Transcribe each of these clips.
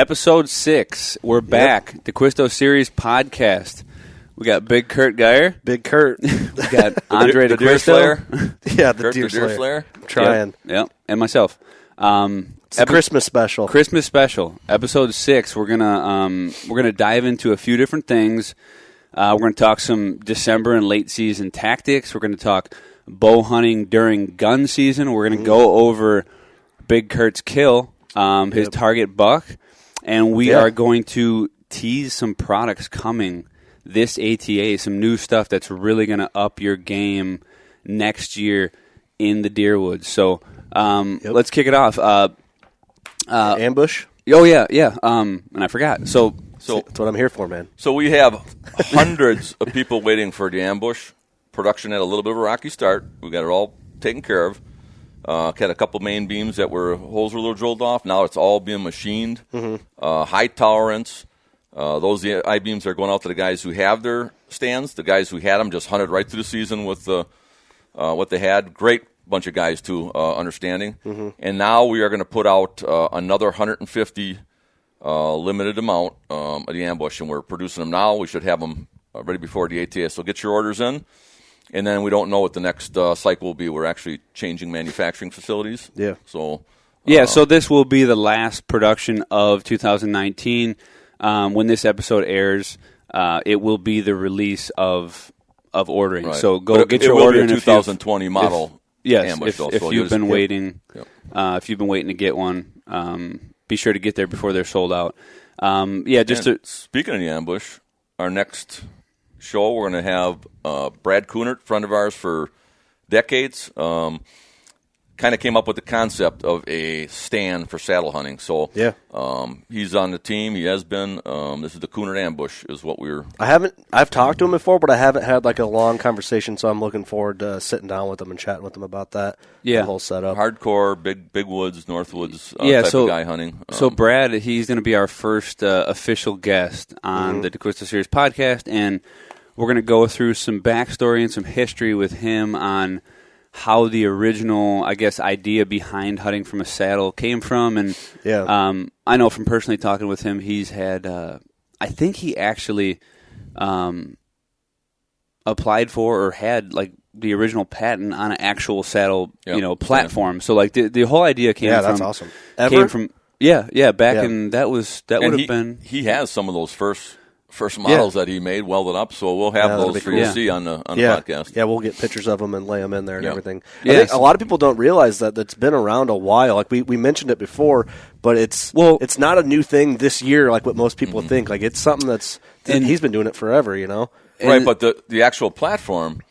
Episode 6. We're back. Dacquisto Series podcast. We got Big Curt Geyer. Big Curt. We got Andre the Deer Slayer. Yeah, the Curt, Deer the Deer Slayer. Slayer. I'm trying. Yep. And myself. It's a Christmas special. Christmas special. Episode 6. We're gonna dive into a few different things. We're gonna talk some December and late season tactics. We're gonna talk bow hunting during gun season. We're gonna go over Big Curt's kill, his target buck, and we are going to tease some products coming this ATA, some new stuff that's really going to up your game next year in the deer woods. So let's kick it off. Ambush? Oh, yeah. And I forgot. So that's what I'm here for, man. So we have hundreds of people waiting for the ambush. Production had a little bit of a rocky start. We got it all taken care of. Had a couple main beams that holes were a little drilled off. Now it's all being machined. High tolerance. Those I-beams are going out to the guys who have their stands. The guys who had them just hunted right through the season with what they had. Great bunch of guys, too, understanding. And now we are going to put out another 150 limited amount of the ambush, and we're producing them now. We should have them ready before the ATA. So get your orders in. And then we don't know what the next cycle will be. We're actually changing manufacturing facilities. Yeah. So so this will be the last production of 2019. When this episode airs, it will be the release of ordering. Right. So get your order in 2020 model. If you've been waiting, if you've been waiting to get one, be sure to get there before they're sold out. Speaking of the ambush, our next show we're going to have Brad Curt, friend of ours for decades. Kind of came up with the concept of a stand for saddle hunting. So he's on the team. He has been. This is the Curt ambush is what we're. I've talked to him before, but I haven't had like a long conversation. So I'm looking forward to sitting down with him and chatting with him about that. Yeah, the whole setup. Hardcore, big woods, north woods type of guy hunting. So Brad, he's going to be our first official guest on the Dacquisto Series podcast, and we're going to go through some backstory and some history with him on how the original, I guess, idea behind hunting from a saddle came from. And I know from personally talking with him, he's had, I think he actually applied for or had like the original patent on an actual saddle, platform. So like the whole idea came from. Yeah, that's awesome. Came from, back in, that would have been. He has some of those first models that he made welded up, so we'll have those for you to see on the podcast. Yeah, we'll get pictures of them and lay them in there and everything. I think a lot of people don't realize that it's been around a while. Like we mentioned it before, but it's not a new thing this year like what most people think. Like it's something and he's been doing it forever, Right, but the actual platform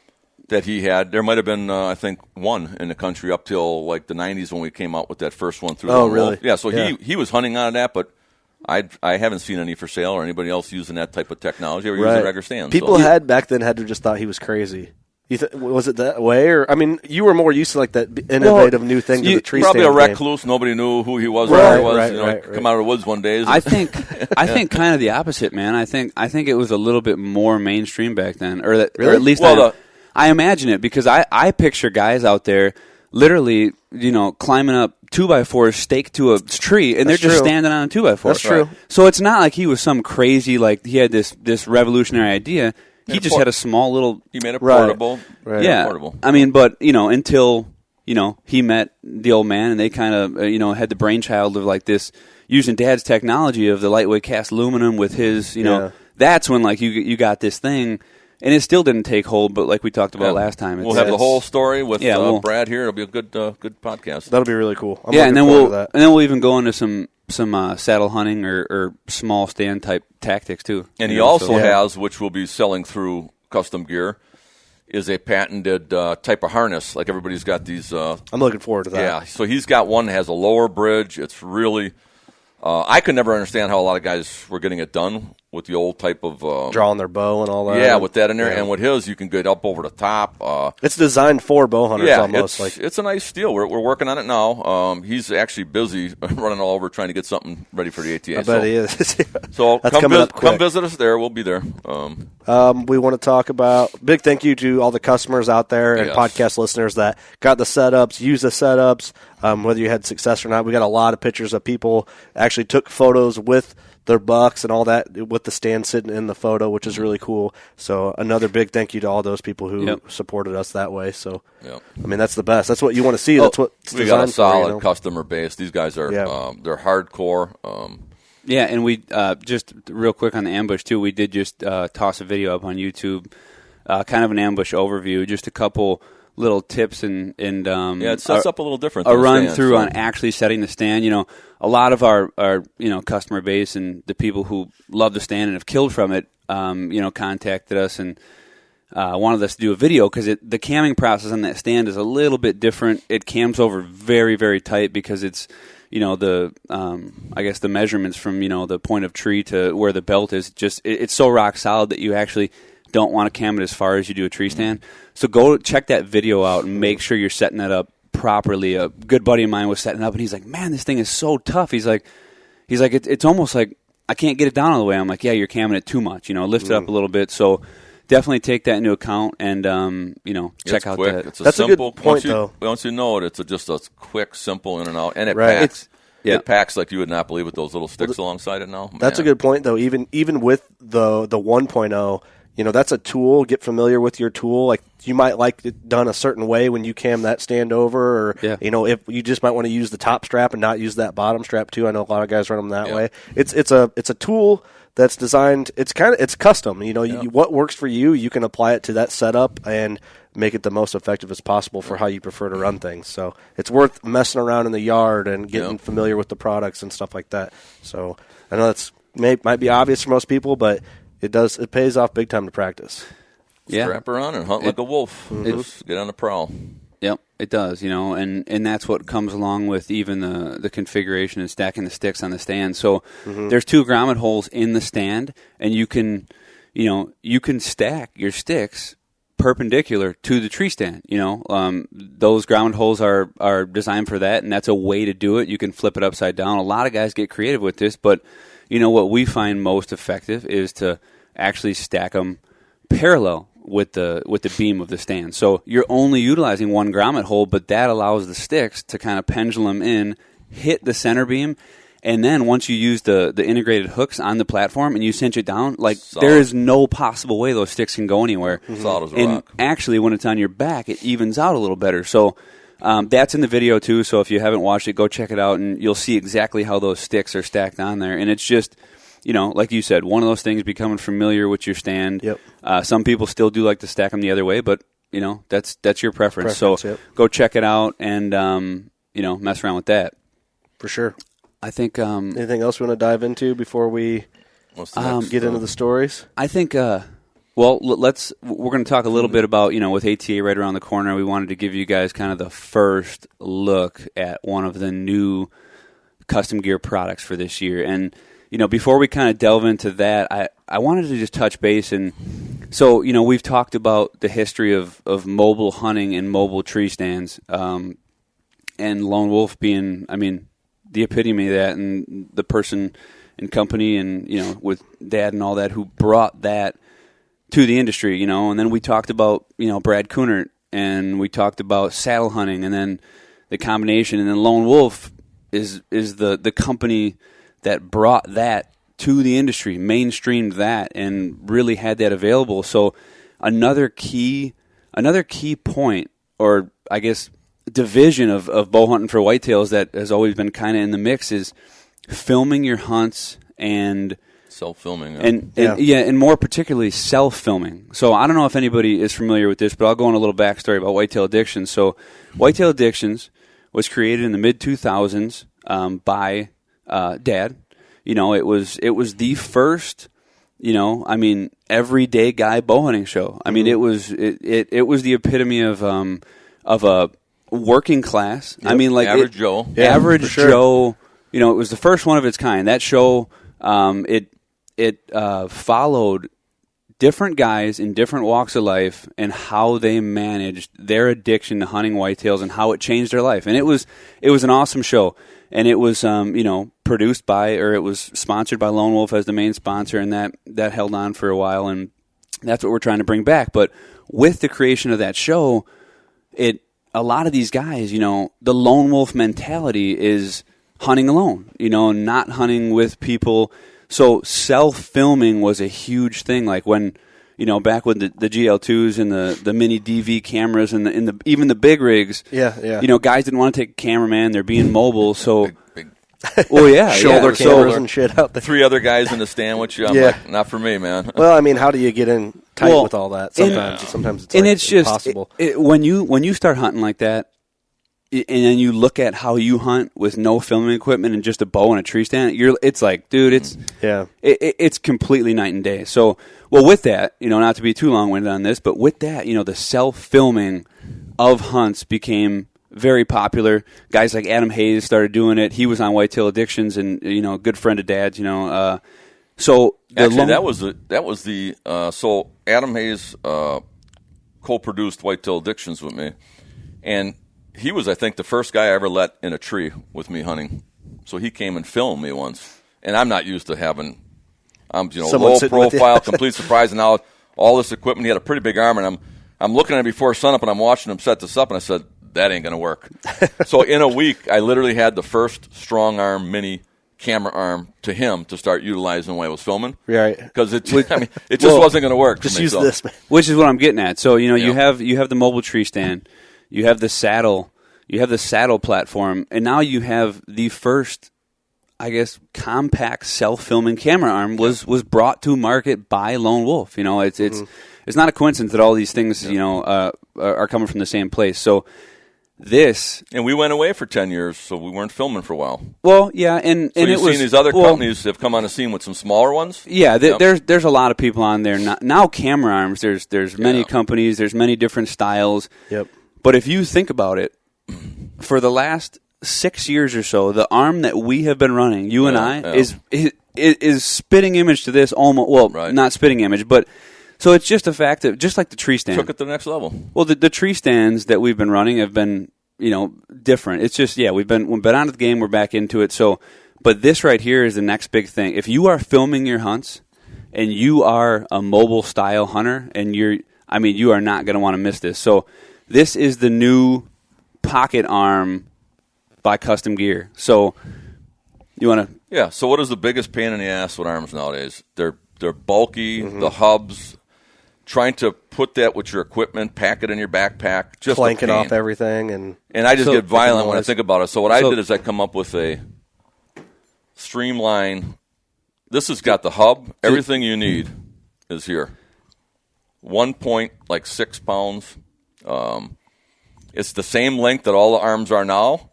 that he had, there might have been, I think, one in the country up till like the 90s when we came out with that first one through. Oh, really? Yeah, so he was hunting on that, but I haven't seen any for sale or anybody else using that type of technology or using regular stands. People back then had to just thought he was crazy. Was it that way? Or I mean, you were more used to like that innovative new thing to the tree stand. Probably a recluse. Nobody knew who he was or where he was. Come out of the woods one day. I think kind of the opposite, man. I think it was a little bit more mainstream back then, or at least I imagine it because I picture guys out there literally, climbing up 2x4s staked to a tree, and they're just standing on a 2x4. That's true. So it's not like he was some crazy, like he had this revolutionary idea. He just had a small little. He made it portable. Right. Yeah. Portable. I mean, but until he met the old man, and they kind of had the brainchild of like this using Dad's technology of the lightweight cast aluminum with his. That's when like you got this thing. And it still didn't take hold, but like we talked about last time, we'll have the whole story with Brad here. It'll be a good podcast. That'll be really cool. And then we'll even go into some saddle hunting or small stand type tactics too. And he also has, which we'll be selling through Custom Gear, is a patented type of harness. Like everybody's got these. I'm looking forward to that. Yeah, so he's got one that has a lower bridge. It's really. I could never understand how a lot of guys were getting it done with the old type of drawing their bow and all that. Yeah, with that in there, and with his, you can get up over the top. It's designed for bow hunters almost. It's a nice steel. We're working on it now. He's actually busy running all over trying to get something ready for the ATA. I bet he is. So come visit us there. We'll be there. We want to talk about big thank you to all the customers out there and podcast listeners that got the setups, used the setups, whether you had success or not. We got a lot of pictures of people actually took photos with their bucks and all that with the stand sitting in the photo, which is really cool. So another big thank you to all those people who supported us that way. So, I mean, that's the best. That's what you want to see. That's what we got a solid customer base. These guys are they're hardcore. Yeah, and we just real quick on the ambush too. We did just toss a video up on YouTube, kind of an ambush overview, just a couple little tips and it sets up a little different. A run through on actually setting the stand. You know, a lot of our customer base and the people who love the stand and have killed from it, contacted us and wanted us to do a video because the camming process on that stand is a little bit different. It cams over very, very tight because it's I guess the measurements from the point of tree to where the belt is it's so rock solid that you actually don't want to cam it as far as you do a tree stand. So go check that video out and make sure you're setting that up properly. A good buddy of mine was setting it up, and he's like, man, this thing is so tough. He's like, it's almost like I can't get it down all the way. I'm like, yeah, you're camming it too much. Lift it up a little bit. So definitely take that into account and, check out quick. that. That's simple, a good point, though. Once you know it, it's just a quick, simple in and out. And it packs. It packs like you would not believe with those little sticks alongside it now. Man. That's a good point, though. Even with the 1.0, that's a tool. Get familiar with your tool. Like you might like it done a certain way when you cam that stand over, or if you just might want to use the top strap and not use that bottom strap too. I know a lot of guys run them that way. It's a tool that's designed. It's custom. What works for you, you can apply it to that setup and make it the most effective as possible for how you prefer to run things. So it's worth messing around in the yard and getting familiar with the products and stuff like that. So I know that's might be obvious for most people, but it pays off big time to practice. Strap her on and hunt like a wolf. Just get on the prowl. Yep, it does, and that's what comes along with even the configuration and stacking the sticks on the stand. So there's 2 grommet holes in the stand, and you can stack your sticks perpendicular to the tree stand. Those grommet holes are designed for that, and that's a way to do it. You can flip it upside down. A lot of guys get creative with this, but what we find most effective is to actually stack them parallel with the beam of the stand. So you're only utilizing 1 grommet hole, but that allows the sticks to kind of pendulum in, hit the center beam, and then once you use the integrated hooks on the platform and you cinch it down, there is no possible way those sticks can go anywhere. Solid as a rock. Actually, when it's on your back, it evens out a little better. So that's in the video too, so if you haven't watched it, go check it out, and you'll see exactly how those sticks are stacked on there. And it's just, like you said, one of those things, becoming familiar with your stand. Yep. Some people still do like to stack them the other way, but, that's your preference. So go check it out and, mess around with that. For sure. I think... anything else we want to dive into before we get into the stories? I think... we're going to talk a little bit about, with ATA right around the corner, we wanted to give you guys kind of the first look at one of the new custom gear products for this year. And, before we kind of delve into that, I wanted to just touch base. And so, we've talked about the history of mobile hunting and mobile tree stands, and Lone Wolf being, the epitome of that, and the person and company and, with Dad and all that who brought that to the industry, and then we talked about, Brad Coonert, and we talked about saddle hunting, and then the combination, and then Lone Wolf is the company that brought that to the industry, mainstreamed that, and really had that available. So another key point, or I guess division of bow hunting for whitetails that has always been kind of in the mix, is filming your hunts and self-filming. And more particularly self-filming. So I don't know if anybody is familiar with this, but I'll go on a little backstory about Whitetail Addictions. So Whitetail Addictions was created in the mid-2000s by Dad. It was the first, everyday guy bow hunting show. It was the epitome of a working class. Yep. Average Joe. Average Joe. It was the first one of its kind. That show, followed different guys in different walks of life and how they managed their addiction to hunting whitetails and how it changed their life. And it was an awesome show. And it was, produced by, or it was sponsored by Lone Wolf as the main sponsor, and that held on for a while, and that's what we're trying to bring back. But with the creation of that show, a lot of these guys, the Lone Wolf mentality is hunting alone, not hunting with people. So self-filming was a huge thing. Like when, back with the GL2s and the mini DV cameras and even the big rigs. Yeah. Guys didn't want to take a cameraman. They're being mobile. So, big. Well, yeah, shoulder cameras and shit out there. 3 other guys in the stand with you. I'm like, not for me, man. Well, I mean, how do you get in tight with all that? Sometimes it's it's impossible. When you start hunting like that, and then you look at how you hunt with no filming equipment and just a bow and a tree stand, it's like, dude, it's completely night and day. So, well, with that, not to be too long-winded on this, but with that, the self-filming of hunts became very popular. Guys like Adam Hayes started doing it. He was on Whitetail Addictions and, a good friend of Dad's, So actually, so Adam Hayes co-produced Whitetail Addictions with me, and he was, I think, the first guy I ever let in a tree with me hunting. So he came and filmed me once, and I'm not used to having, low profile, complete surprise, and now all this equipment. He had a pretty big arm, and I'm looking at it before sunup, and I'm watching him set this up, and I said, that ain't going to work. So in a week, I literally had the first strong arm mini camera arm to him to start utilizing when I was filming. Right. Because it just wasn't going to work. Just use this, man. Which is what I'm getting at. So, you have the mobile tree stand, you have the saddle platform, and now you have the first, I guess, compact self-filming camera arm was brought to market by Lone Wolf. It's not a coincidence that all these things, are coming from the same place. So and we went away for 10 years, so we weren't filming for a while. Well, yeah, and you've seen these other companies have come on the scene with some smaller ones. Yeah, there's a lot of people on there now. Camera arms, there's many companies, there's many different styles. Yep. But if you think about it, for the last 6 years or so, the arm that we have been running, you and I, is spitting image to this almost. Well, not spitting image, but. So it's just a fact that, just like the tree stand. Took it to the next level. Well, the tree stands that we've been running have been, different. It's just, we've been out of the game, we're back into it. So, but this right here is the next big thing. If you are filming your hunts and you are a mobile style hunter and you are not going to want to miss this. So this is the new pocket arm by Custom Gear. So you want to... Yeah, so what is the biggest pain in the ass with arms nowadays? They're bulky, the hubs... Trying to put that with your equipment, pack it in your backpack, just clanking off everything, and I just get violent when I think about it. So what I did is I come up with a streamline. This has got the hub. Everything you need is here. 1.6 pounds. It's the same length that all the arms are now.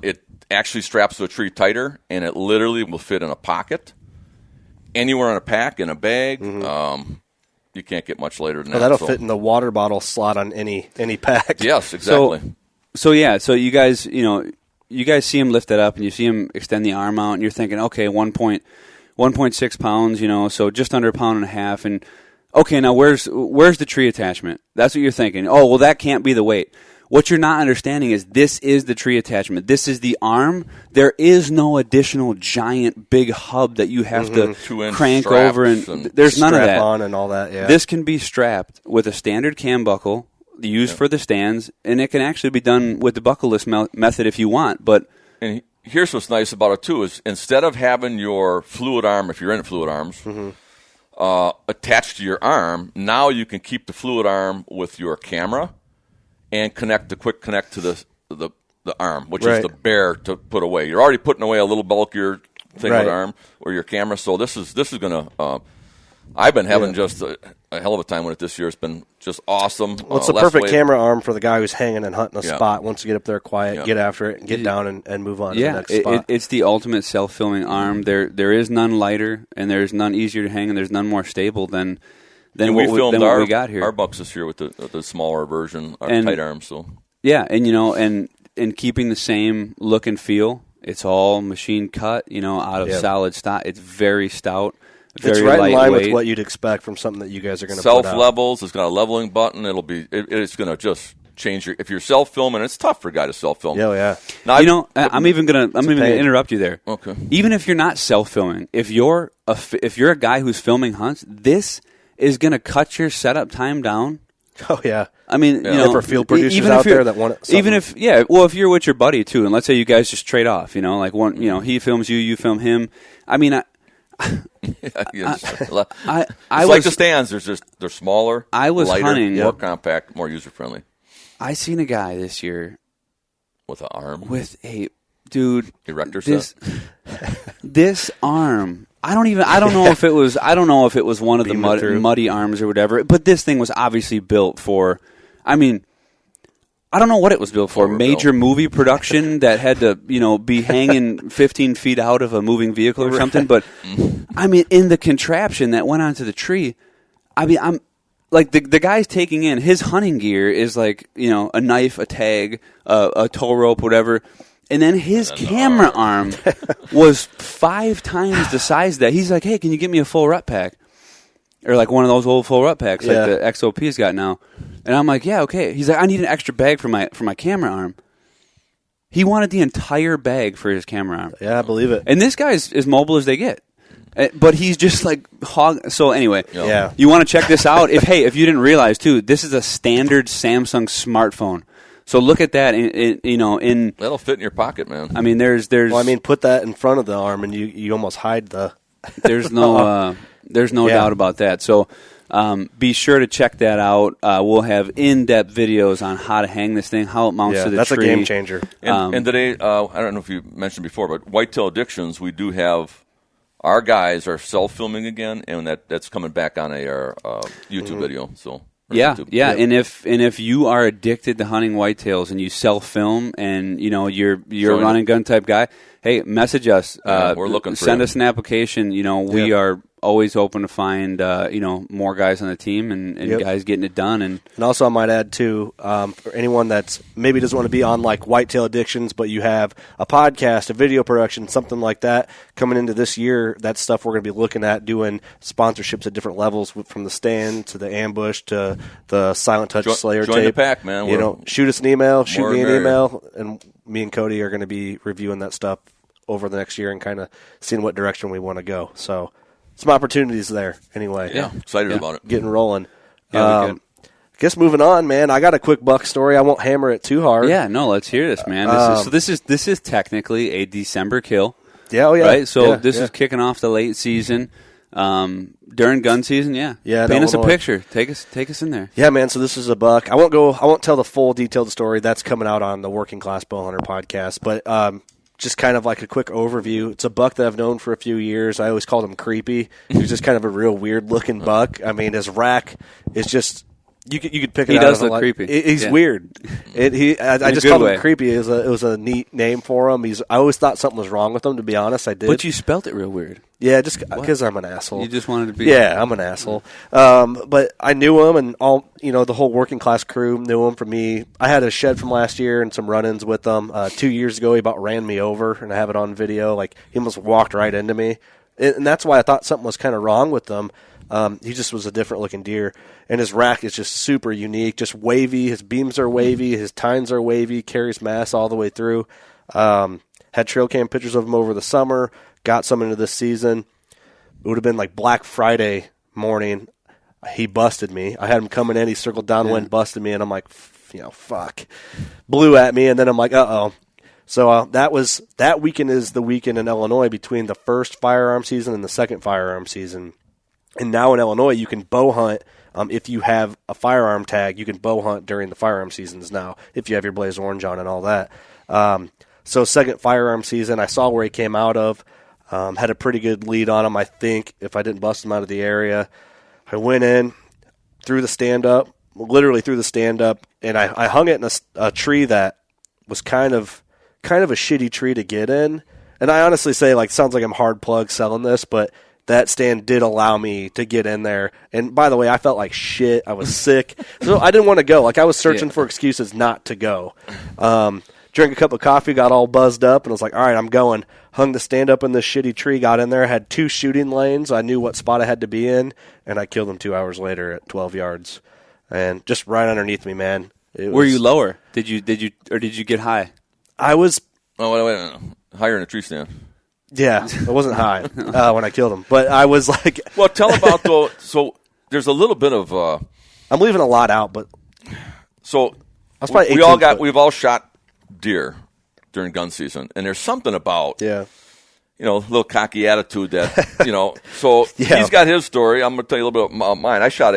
It actually straps to a tree tighter, and it literally will fit in a pocket, anywhere in a pack, in a bag. You can't get much later than that. That'll fit in the water bottle slot on any pack. Yes, exactly. So you guys, see him lift it up, and you see him extend the arm out, and you're thinking, okay, 1.6 pounds, so just under a pound and a half, and okay, now where's the tree attachment? That's what you're thinking. Oh, well, that can't be the weight. What you're not understanding is this is the tree attachment. This is the arm. There is no additional giant big hub that you have to crank over, and there's none of that. Strap on and all that, yeah. This can be strapped with a standard cam buckle used for the stands, and it can actually be done with the buckleless method if you want. And here's what's nice about it, too, is instead of having your fluid arm, if you're in fluid arms, attached to your arm, now you can keep the fluid arm with your camera and quick connect to the arm, which is the bear to put away. You're already putting away a little bulkier thing with arm or your camera. So this is going to. I've been having just a hell of a time with it this year. It's been just awesome. Well, it's the perfect camera arm for the guy who's hanging and hunting a spot. Once you get up there quiet, get after it, and get down and move on to the next spot. It's the ultimate self-filming arm. There is none lighter, and there's none easier to hang, and there's none more stable than what we got here. Our bucks this year with the smaller version, tight arms. So yeah, and and keeping the same look and feel. It's all machine cut, out of solid stock. It's very stout. It's right in line with what you'd expect from something that you guys are going to put out. Self levels. It's got a leveling button. It's going to just change if you're self filming. It's tough for a guy to self film. Yeah. Now, I'm even gonna interrupt you there. Okay. Even if you're not self filming, if you're a guy who's filming hunts, this is gonna cut your setup time down. Oh yeah. I mean, for field producers out there that want something. even if if you're with your buddy too, and let's say you guys just trade off, like one, he films you, you film him. I mean, it's like the stands. They're smaller. I was lighter, hunting, more compact, more user friendly. I seen a guy this year with an arm, with a dude erector set. This arm. I don't know if it was one of the muddy arms or whatever. But this thing was obviously built for. I mean, I don't know what it was built for. Major movie production that had to be hanging 15 feet out of a moving vehicle or something. But I mean, in the contraption that went onto the tree, I mean, I'm. Like, the guy's taking in, his hunting gear is like, a knife, a tag, a tow rope, whatever. And then his camera arm was 5 times the size of that. He's like, hey, can you get me a full rut pack? Or like one of those old full rut packs like the XOP's got now. And I'm like, yeah, okay. He's like, I need an extra bag for my camera arm. He wanted the entire bag for his camera arm. Yeah, I believe it. And this guy's as mobile as they get. But he's just like hog. So anyway, you want to check this out? If you didn't realize too, this is a standard Samsung smartphone. So look at that. That'll fit in your pocket, man. I mean, there's. Well, I mean, put that in front of the arm, and you almost hide the. There's no doubt about that. So be sure to check that out. We'll have in-depth videos on how to hang this thing, how it mounts to the that's tree. That's a game changer. And today, I don't know if you mentioned before, but Whitetail Addictions, we do have. Our guys are self-filming again, and that's coming back on our YouTube video. So YouTube. And if you are addicted to hunting whitetails and you self-film and you're a run and gun type guy, hey, message us. We're looking for send us an application. We are always open to find more guys on the team and guys getting it done. And also I might add too, for anyone that's maybe doesn't want to be on like Whitetail Addictions, but you have a podcast, a video production, something like that coming into this year. That's stuff we're going to be looking at doing sponsorships at different levels, from the stand to the ambush to the Silent Touch Slayer join tape. The pack, man. Shoot us an email, shoot me an email, and me and Cody are going to be reviewing that stuff over the next year and kind of seeing what direction we want to go. So some opportunities there anyway. Yeah, excited about it. Getting rolling. I guess moving on, man. I got a quick buck story. I won't hammer it too hard. Yeah, no, let's hear this, man. This is technically a December kill. Yeah, right? So this is kicking off the late season. During gun season, yeah. Paint us a picture. Take us in there. Yeah, man. So this is a buck. I won't tell the full detailed story. That's coming out on the Working Class Bowhunter podcast. But just kind of like a quick overview. It's a buck that I've known for a few years. I always called him Creepy. He was just kind of a real weird looking buck. I mean, his rack is just. You could pick it out. He does look creepy. He's weird. I just called him Creepy. It was a neat name for him. I always thought something was wrong with him, to be honest. I did. But you spelt it real weird. Yeah, just because I'm an asshole. You just wanted to be. Yeah, I'm an asshole. But I knew him, and all the whole Working Class crew knew him from me. I had a shed from last year and some run-ins with him. 2 years ago, he about ran me over, and I have it on video. Like, he almost walked right into me. And that's why I thought something was kind of wrong with him. He just was a different looking deer, and his rack is just super unique, just wavy. His beams are wavy, his tines are wavy, carries mass all the way through. Had trail cam pictures of him over the summer, got some into this season. It would have been like Black Friday morning. He busted me. I had him coming in, he circled downwind, busted me, and I'm like, fuck. Blew at me, and then I'm like, uh-oh. So that weekend is the weekend in Illinois between the first firearm season and the second firearm season. And now in Illinois, you can bow hunt. If you have a firearm tag, you can bow hunt during the firearm seasons now, if you have your Blaze Orange on and all that. So second firearm season, I saw where he came out of. Had a pretty good lead on him, I think, if I didn't bust him out of the area. I went in, threw the stand-up, literally threw the stand-up, and I hung it in a tree that was kind of a shitty tree to get in. And I honestly say, sounds like I'm hard plug selling this, but that stand did allow me to get in there. And by the way, I felt like shit. I was sick. So I didn't want to go. I was searching for excuses not to go. drank a cup of coffee, got all buzzed up, and was like, all right, I'm going. Hung the stand up in this shitty tree, got in there, had 2 shooting lanes. I knew what spot I had to be in, and I killed him 2 hours later at 12 yards. And just right underneath me, man. Were you lower? Did you get high? I was... Oh, wait a minute. Higher in a tree stand. Yeah, it wasn't high when I killed him. But I was like... Well, tell about, though, so there's a little bit of... I'm leaving a lot out, but... So we've all shot deer during gun season, and there's something about... Yeah. You know, a little cocky attitude that, you know... So he's got his story. I'm going to tell you a little bit about mine. I shot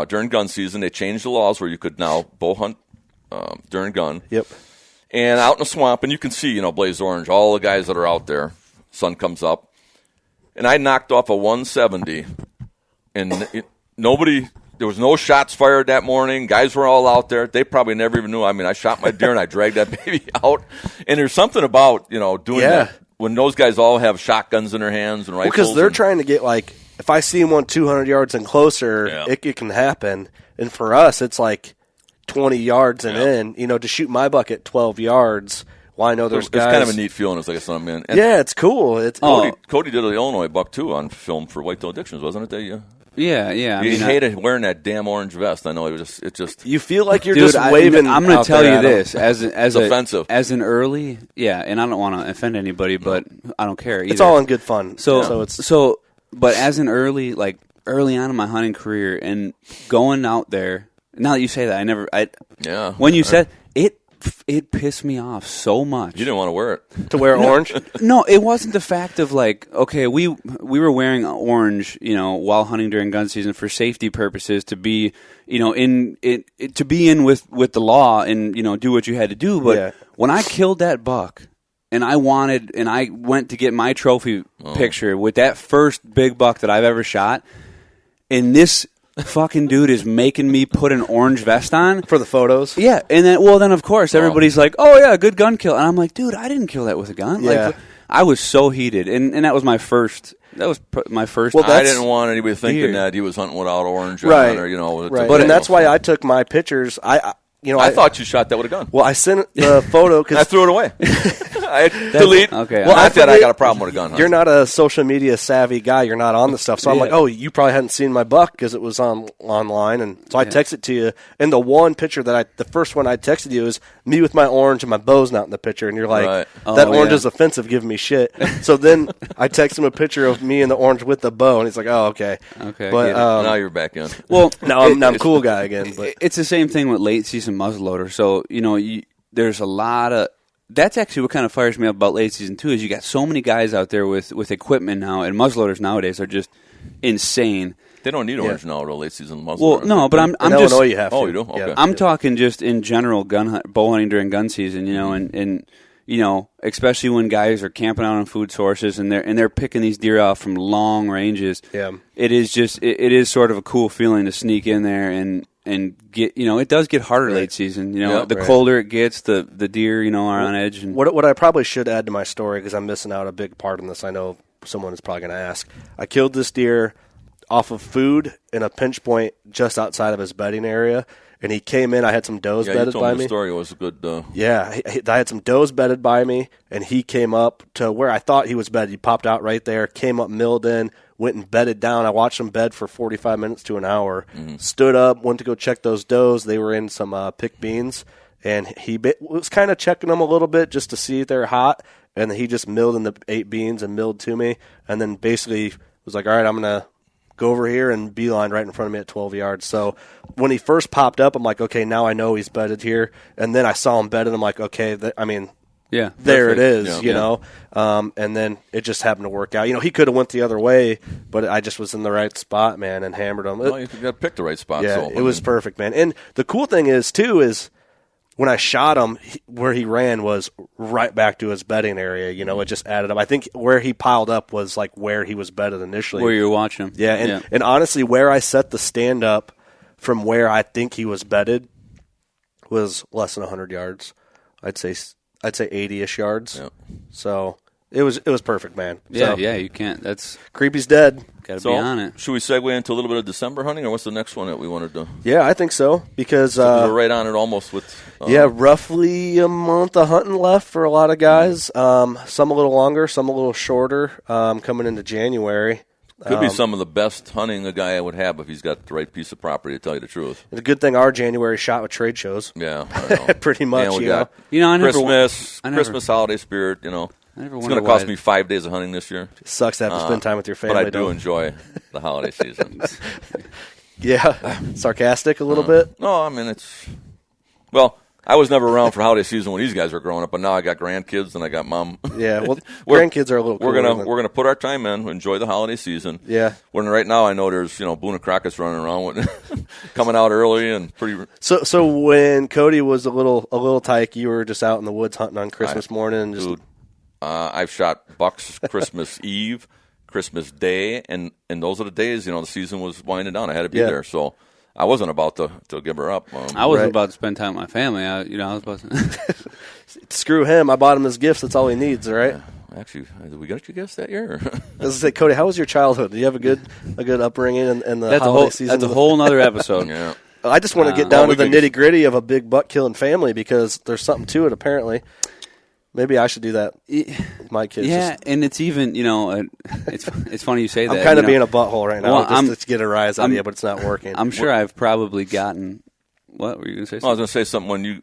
during gun season, they changed the laws where you could now bow hunt during gun. Yep. And out in the swamp, and you can see, blaze orange, all the guys that are out there. Sun comes up. And I knocked off a 170, and there was no shots fired that morning. Guys were all out there. They probably never even knew. I mean, I shot my deer, and I dragged that baby out. And there's something about, doing that. When those guys all have shotguns in their hands and rifles. Because they're trying to get, if I see one 200 yards and closer, it can happen. And for us, it's 20 yards and in, to shoot my buck at 12 yards. Well, I know there's guys. It's kind of a neat feeling. It's like a son of man. Yeah, it's cool. Cody did the Illinois buck, too, on film for Whitetail Addictions, wasn't it? Yeah. He hated wearing that damn orange vest. I know it just. You feel like you're just waving. I'm going to tell you this as offensive. As an early, and I don't want to offend anybody, but I don't care either. It's all in good fun. But as an early on in my hunting career and going out there. Now that you say that, when you said it pissed me off so much. You didn't want to wear it. To wear orange? No, it wasn't the fact of we were wearing orange, while hunting during gun season for safety purposes to be, to be in with the law and, do what you had to do. But when I killed that buck and I went to get my trophy picture with that first big buck that I've ever shot, and this fucking dude is making me put an orange vest on for the photos. Yeah, and then of course everybody's like, "Oh yeah, good gun kill," and I'm like, "Dude, I didn't kill that with a gun." Yeah. I was so heated, and that was my first. That was my first. Well, I didn't want anybody thinking that he was hunting without orange, right? Right. But that's why I took my pictures. I thought you shot that with a gun. Well, I sent the photo because I threw it away. I delete. Okay. Well, I got a problem with a gun. You're not a social media savvy guy. You're not on the stuff. So I'm like, oh, you probably hadn't seen my buck because it was online. And so I texted to you. And the one picture the first one I texted you is me with my orange and my bow's not in the picture. And you're like, that orange is offensive, giving me shit. So then I text him a picture of me and the orange with the bow. And he's like, oh, okay. Okay. But now you're back in. Well, now I'm cool guy again. But it's the same thing with late season muzzleloader. So, there's a lot of. That's actually what kind of fires me up about late season too. Is you got so many guys out there with equipment now, and muzzleloaders nowadays are just insane. They don't need orange now, late season muzzleloader. Well, no, but I'm in just. Illinois, you have to. Oh, you do? Okay. I'm talking just in general bow hunting during gun season. And especially when guys are camping out on food sources and they're picking these deer off from long ranges. Yeah, it is just it is sort of a cool feeling to sneak in there and get it does get harder late season. The colder it gets, the deer are on edge. And what I probably should add to my story, because I'm missing out a big part in this. I know someone is probably going to ask. I killed this deer off of food in a pinch point just outside of his bedding area, and he came in. I had some does bedded by me. The story was good. Yeah, I had some does bedded by me, and he came up to where I thought he was bedded. He popped out right there, came up, milled in, went and bedded down. I watched him bed for 45 minutes to an hour. Stood up, went to go check those does. They were in some picked beans, and he was kind of checking them a little bit just to see if they're hot, and he just milled in the 8 beans and milled to me, and then basically was like, all right, I'm going to go over here and beeline right in front of me at 12 yards. So when he first popped up, I'm like, okay, now I know he's bedded here. And then I saw him bedded. I'm like, okay, there it is, and then it just happened to work out. He could have went the other way, but I just was in the right spot, man, and hammered him. Well, you got to pick the right spot. Yeah, it was perfect, man. And the cool thing is, too, is when I shot him, where he ran was right back to his bedding area. It just added up. I think where he piled up was like where he was bedded initially. Where you were watching him. Yeah, and honestly, where I set the stand up from where I think he was bedded was less than 100 yards. I'd say 80-ish yards. Yep. So It was perfect, man. Yeah, you can't. That's creepy's dead. Got to be on it. Should we segue into a little bit of December hunting, or what's the next one that we wanted to? Yeah, I think so because we're right on it almost with. Roughly a month of hunting left for a lot of guys. Some a little longer, some a little shorter. Coming into January. Could be some of the best hunting a guy would have if he's got the right piece of property, to tell you the truth. It's a good thing our January shot with trade shows. Yeah, I know. Pretty much. And we got Christmas holiday spirit, It's going to cost me 5 days of hunting this year. It sucks to have to spend time with your family. But I do enjoy the holiday season. Yeah. Sarcastic a little bit? No, I mean, well, I was never around for holiday season when these guys were growing up, but now I got grandkids and I got mom. Yeah, well, grandkids are a little cooler. We're gonna put our time in, enjoy the holiday season. Yeah. When right now I know there's Boone and Crockett's running around coming out early and pretty. So when Cody was a little tyke, you were just out in the woods hunting on Christmas morning and just. Dude, I've shot bucks Christmas Eve, Christmas Day, and those are the days the season was winding down. I had to be there, so. I wasn't about to give her up. I wasn't about to spend time with my family. I was about to. Screw him. I bought him his gifts. That's all he needs, all right? Yeah. Actually, did we get you gifts that year? I was say, Cody, how was your childhood? Did you have a good upbringing in the holiday season? That's a whole other episode. Yeah. I just want to get down to the nitty-gritty of a big buck-killing family because there's something to it, apparently. Maybe I should do that with my kids. Yeah, and it's even, it's funny you say that. I'm kind of being a butthole right now just to get a rise out of you, but it's not working. I'm sure I've probably gotten, what were you going to say? I was going to say something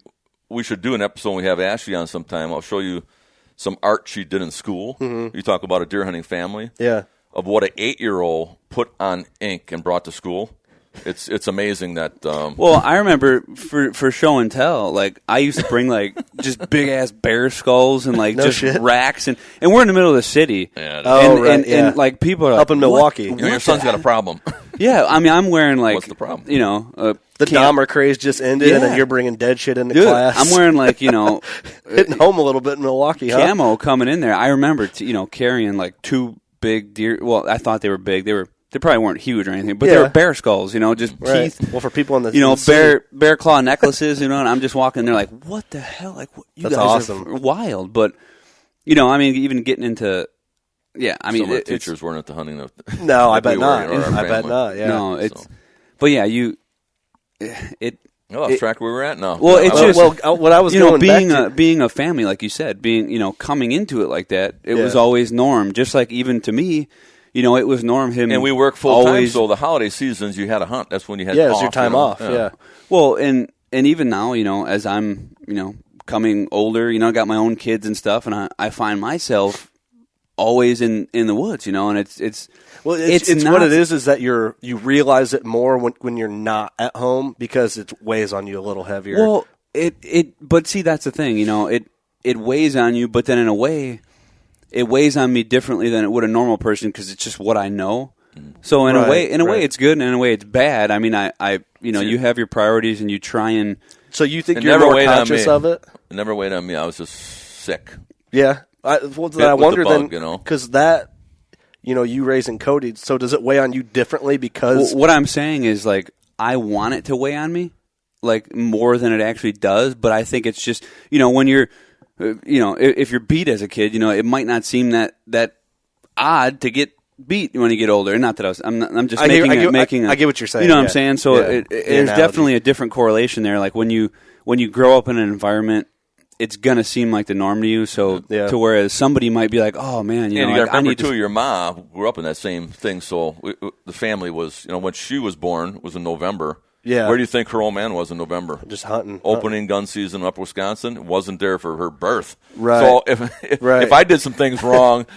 we should do an episode when we have Ashley on sometime. I'll show you some art she did in school. Mm-hmm. You talk about a deer hunting family. Yeah. Of what an 8-year-old put on ink and brought to school. It's amazing that. Well, I remember for show and tell, like I used to bring like just big ass bear skulls and like racks, and we're in the middle of the city. Yeah, and like people are like, up in Milwaukee. Your son's got a problem. Yeah, I mean I'm wearing like what's the problem? The Dahmer craze just ended, and then you're bringing dead shit into class. I'm wearing like hitting home a little bit in Milwaukee. Camo coming in there. I remember carrying like 2 big deer. Well, I thought they were big. They probably weren't huge or anything, but they were bear skulls, just teeth. Well, for people in the bear claw necklaces, and I'm just walking there like, what the hell? Like, you That's guys awesome. are wild. But, I mean, even getting into, I mean. Some of the teachers weren't at the hunting. No, I bet not. I bet not, yeah. No, but yeah, lost track where we were at now. Well, it's just what I was going being back to. being a family, like you said, coming into it like that, it was always norm. Just like even to me, it was norm. And we work full time, so the holiday seasons you had to hunt. That's when you had it's your time off. Yeah. Well, and even now, as I'm coming older, I got my own kids and stuff, and I find myself always in the woods, and it's what it is that you realize it more when you're not at home because it weighs on you a little heavier. Well, but see, that's the thing, it weighs on you, but then in a way, it weighs on me differently than it would a normal person because it's just what I know. So in a way, it's good, and in a way, it's bad. I mean, you have your priorities, and you try and. So you think you're more conscious of it? It never weighed on me. I was just sick. Yeah. I wonder then because that, you raising Cody. So does it weigh on you differently because? Well, what I'm saying is like I want it to weigh on me, like more than it actually does. But I think it's just when you're. If you're beat as a kid, it might not seem that odd to get beat when you get older. And not that I'm just making. I get what you're saying. You know what I'm saying? So there's definitely a different correlation there. Like when you grow up in an environment, it's gonna seem like the norm to you. So to whereas somebody might be like, oh man, you got to remember too. Your mom grew up in that same thing. So the family was, when she was born was in November. Yeah. Where do you think her old man was in November? Just hunting. Gun season up Wisconsin. Wasn't there for her birth. Right. So if I did some things wrong,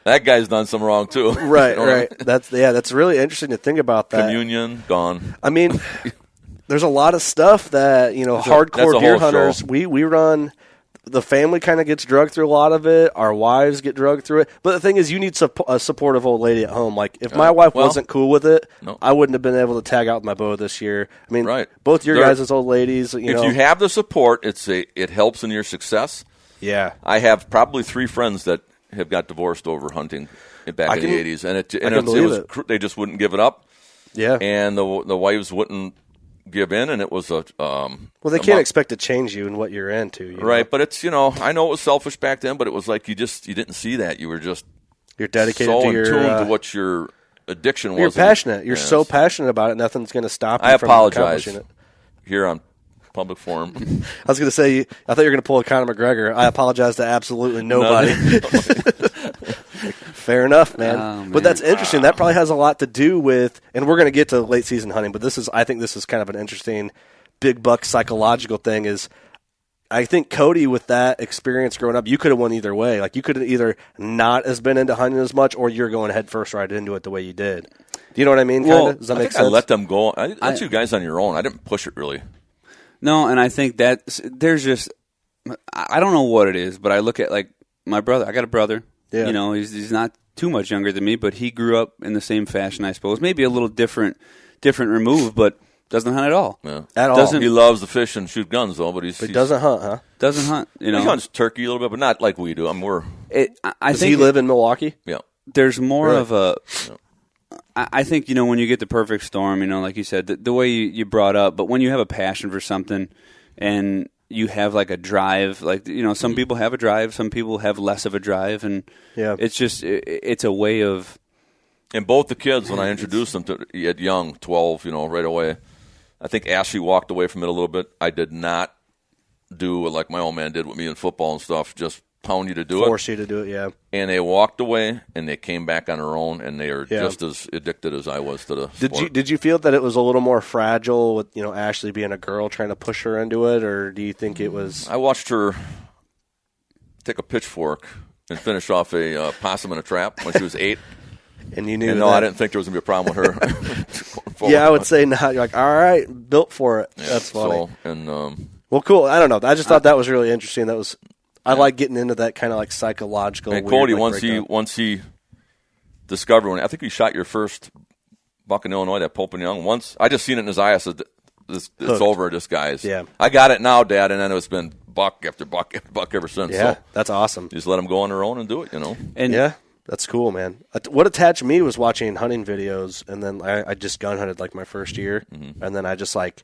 that guy's done some wrong too. Right, right. That's really interesting to think about that. Communion, gone. I mean, there's a lot of stuff that, hardcore deer hunters, we run. The family kind of gets drugged through a lot of it. Our wives get drugged through it. But the thing is, you need a supportive old lady at home. Like, if my wife wasn't cool with it, I wouldn't have been able to tag out with my bow this year. I mean, both your guys as old ladies. If you have the support, it helps in your success. Yeah. I have probably 3 friends that have got divorced over hunting back in the 80s. And they just wouldn't give it up. Yeah. And the wives wouldn't give in, and it was a well, they can't expect to change you in what you're into, right? But it's I know it was selfish back then, but it was like you didn't see that. You were just you're dedicated so to in your tune to what your addiction was. You're passionate. You're so passionate about it. Nothing's going to stop you from accomplishing it. Here on public forum. I was going to say, I thought you were going to pull a Conor McGregor. I apologize to absolutely nobody. Fair enough, man. But that's interesting. That probably has a lot to do with, and we're going to get to late season hunting, but I think this is kind of an interesting big buck psychological thing is, I think Cody, with that experience growing up, you could have went either way. Like, you could have either not as been into hunting as much, or you're going head first right into it the way you did. Do you know what I mean? Well, Does that make sense? I let them go. I let you guys on your own. I didn't push it really. No, and I think that there's just, I don't know what it is, but I look at, like, my brother. I got a brother. Yeah. He's not too much younger than me, but he grew up in the same fashion, I suppose. Maybe a little different remove, but doesn't hunt at all. Yeah. At all. He loves to fish and shoot guns, though, but he doesn't hunt, huh? Doesn't hunt. He hunts turkey a little bit, but not like we do. Does he live in Milwaukee? Yeah. There's more of a. I think when you get the perfect storm, like you said, the way you brought up, but when you have a passion for something, and you have like a drive, like some people have a drive, some people have less of a drive, and it's just it's a way of. And both the kids, when I introduced them to at young, 12, right away. I think Ashley walked away from it a little bit. I did not do what like my old man did with me in football and stuff, just pound you to do Force you to do it, yeah. And they walked away, and they came back on their own, and they are just as addicted as I was to the sport. Did you feel that it was a little more fragile with Ashley being a girl trying to push her into it, or do you think it was? I watched her take a pitchfork and finish off a possum in a trap when she was 8. And you knew I didn't think there was going to be a problem with her. Yeah, I would say not. You're like, all right, built for it. Yeah, that's funny. Well, cool. I don't know. I just thought that was really interesting. I like getting into that kind of like psychological. And Cody, once he discovered, I think he shot your first buck in Illinois, that Pope and Young. Once I just seen it in his eye. I said, "It's over, this guy's." Yeah, I got it now, Dad. And then it's been buck after buck after buck ever since. Yeah, so that's awesome. Just let them go on their own and do it, And yeah. That's cool, man. What attached me was watching hunting videos, and then I just gun hunted like my first year, and then I just like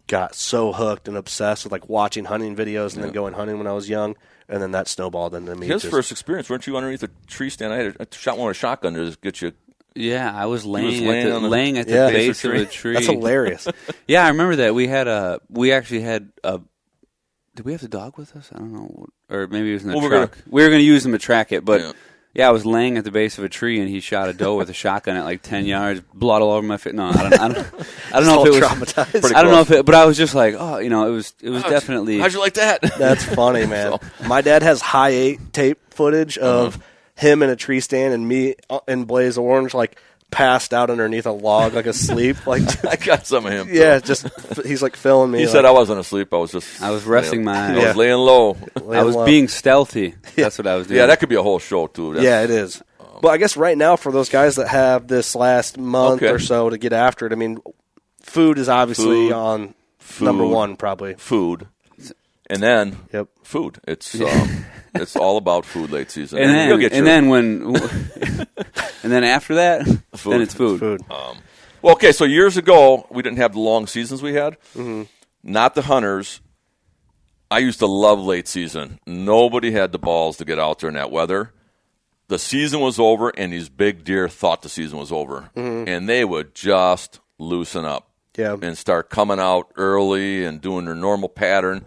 got so hooked and obsessed with like watching hunting videos and then going hunting when I was young, and then that snowballed into me. His first experience, weren't you underneath a tree stand? I shot one with a shotgun to get you. Yeah, I was laying at the base of a tree. That's hilarious. Yeah, I remember that. We actually had a. Did we have the dog with us? I don't know, or maybe it was in the truck. We were going to use him to track it, but. Yeah, I was laying at the base of a tree, and he shot a doe with a shotgun at like 10 yards, blood all over my face. No, I don't know if it was traumatized. I don't know if it, but I was just like, it was definitely. How'd you like that? That's funny, man. My dad has high 8 tape footage of him in a tree stand and me in blaze orange, like passed out underneath a log, like asleep. Like I got some of him. Yeah, just he's like filling me. He said I wasn't asleep. I was resting my eyes. I was laying low. I was being stealthy. That's what I was doing. Yeah, that could be a whole show too. Yeah, it is. Well, I guess right now for those guys that have this last month or so to get after it, I mean, food is obviously on number one, probably. Food. And then food. It's it's all about food late season. And then after that, then it's food. Well, okay, so years ago, we didn't have the long seasons we had. Mm-hmm. Not the hunters. I used to love late season. Nobody had the balls to get out there in that weather. The season was over, and these big deer thought the season was over. Mm-hmm. And they would just loosen up and start coming out early and doing their normal pattern.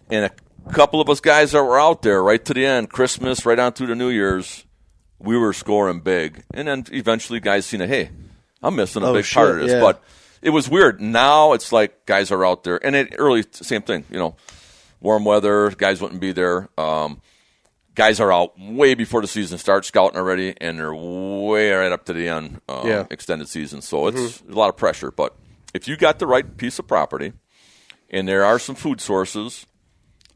And a couple of us guys that were out there right to the end, Christmas, right on through the New Year's, we were scoring big. And then eventually guys seen hey, I'm missing a big part of this. Yeah. But it was weird. Now it's like guys are out there. And early, same thing, warm weather, guys wouldn't be there. Guys are out way before the season starts, scouting already, and they're way right up to the end, extended season. So it's a lot of pressure. But if you got the right piece of property, and there are some food sources,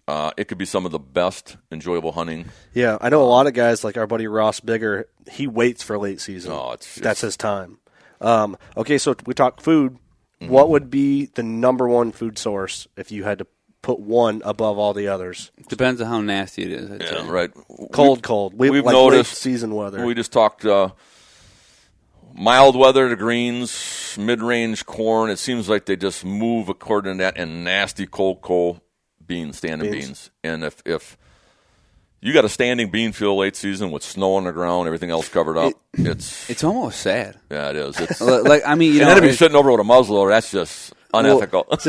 it could be some of the best enjoyable hunting. Yeah, I know a lot of guys like our buddy Ross Bigger. He waits for late season. That's his time. Okay, so we talked food. Mm-hmm. What would be the number one food source if you had to put one above all the others? Depends on how nasty it is. Right. Cold. We've like noticed late season weather. We just talked. mild weather to greens, mid-range corn. It seems like they just move according to that, and nasty cold beans, standing beans. And if you got a standing bean field late season with snow on the ground, everything else covered up, it's almost sad. Yeah, it is. It's, like, I mean, and then if you're sitting over with a muzzleloader, that's just unethical. Well,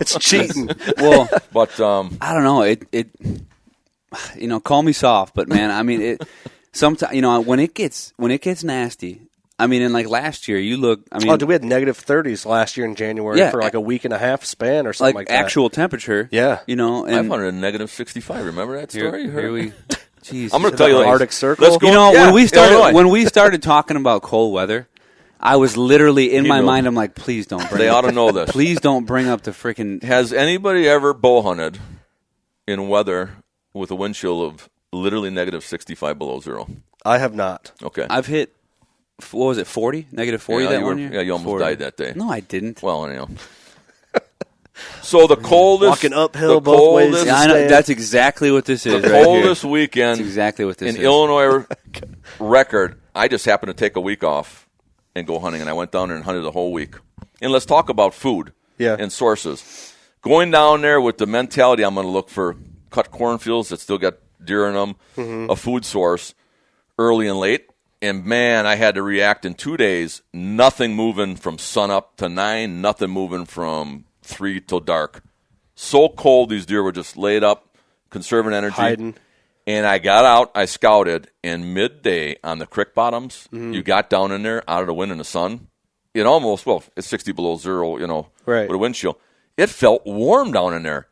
it's cheating. Well, but I don't know. It call me soft, but man, I mean, sometimes when it gets nasty. I mean, and like last year, we had negative 30s last year in January for like a week and a half span or something like that. Actual temperature. Yeah. And 500 and negative 65. Remember that story? Geez, I'm going to tell you the Arctic Circle. Let's go. when we started talking about cold weather, I was literally in my mind. I'm like, please don't bring. They ought to know this. Please don't bring up the freaking. Has anybody ever bow hunted in weather with a wind chill of literally negative 65 below zero? I have not. Okay. I've hit. What was it, 40? Negative 40 that one year? Yeah, you almost died that day. No, I didn't. Well, anyhow. So the coldest... Walking uphill both ways. Yeah, I know, that's exactly what this is. The coldest weekend that's exactly what this in Illinois record, I just happened to take a week off and go hunting, and I went down there and hunted the whole week. And let's talk about food and sources. Going down there with the mentality, I'm going to look for cut cornfields that still got deer in them, a food source, early and late. And, man, I had to react in 2 days. Nothing moving from sunup to 9, nothing moving from 3 till dark. So cold, these deer were just laid up, conserving energy. Hiding. And I got out, I scouted, and midday on the creek bottoms, you got down in there, out of the wind and the sun. It almost, it's 60 below zero, right. with a wind chill. It felt warm down in there.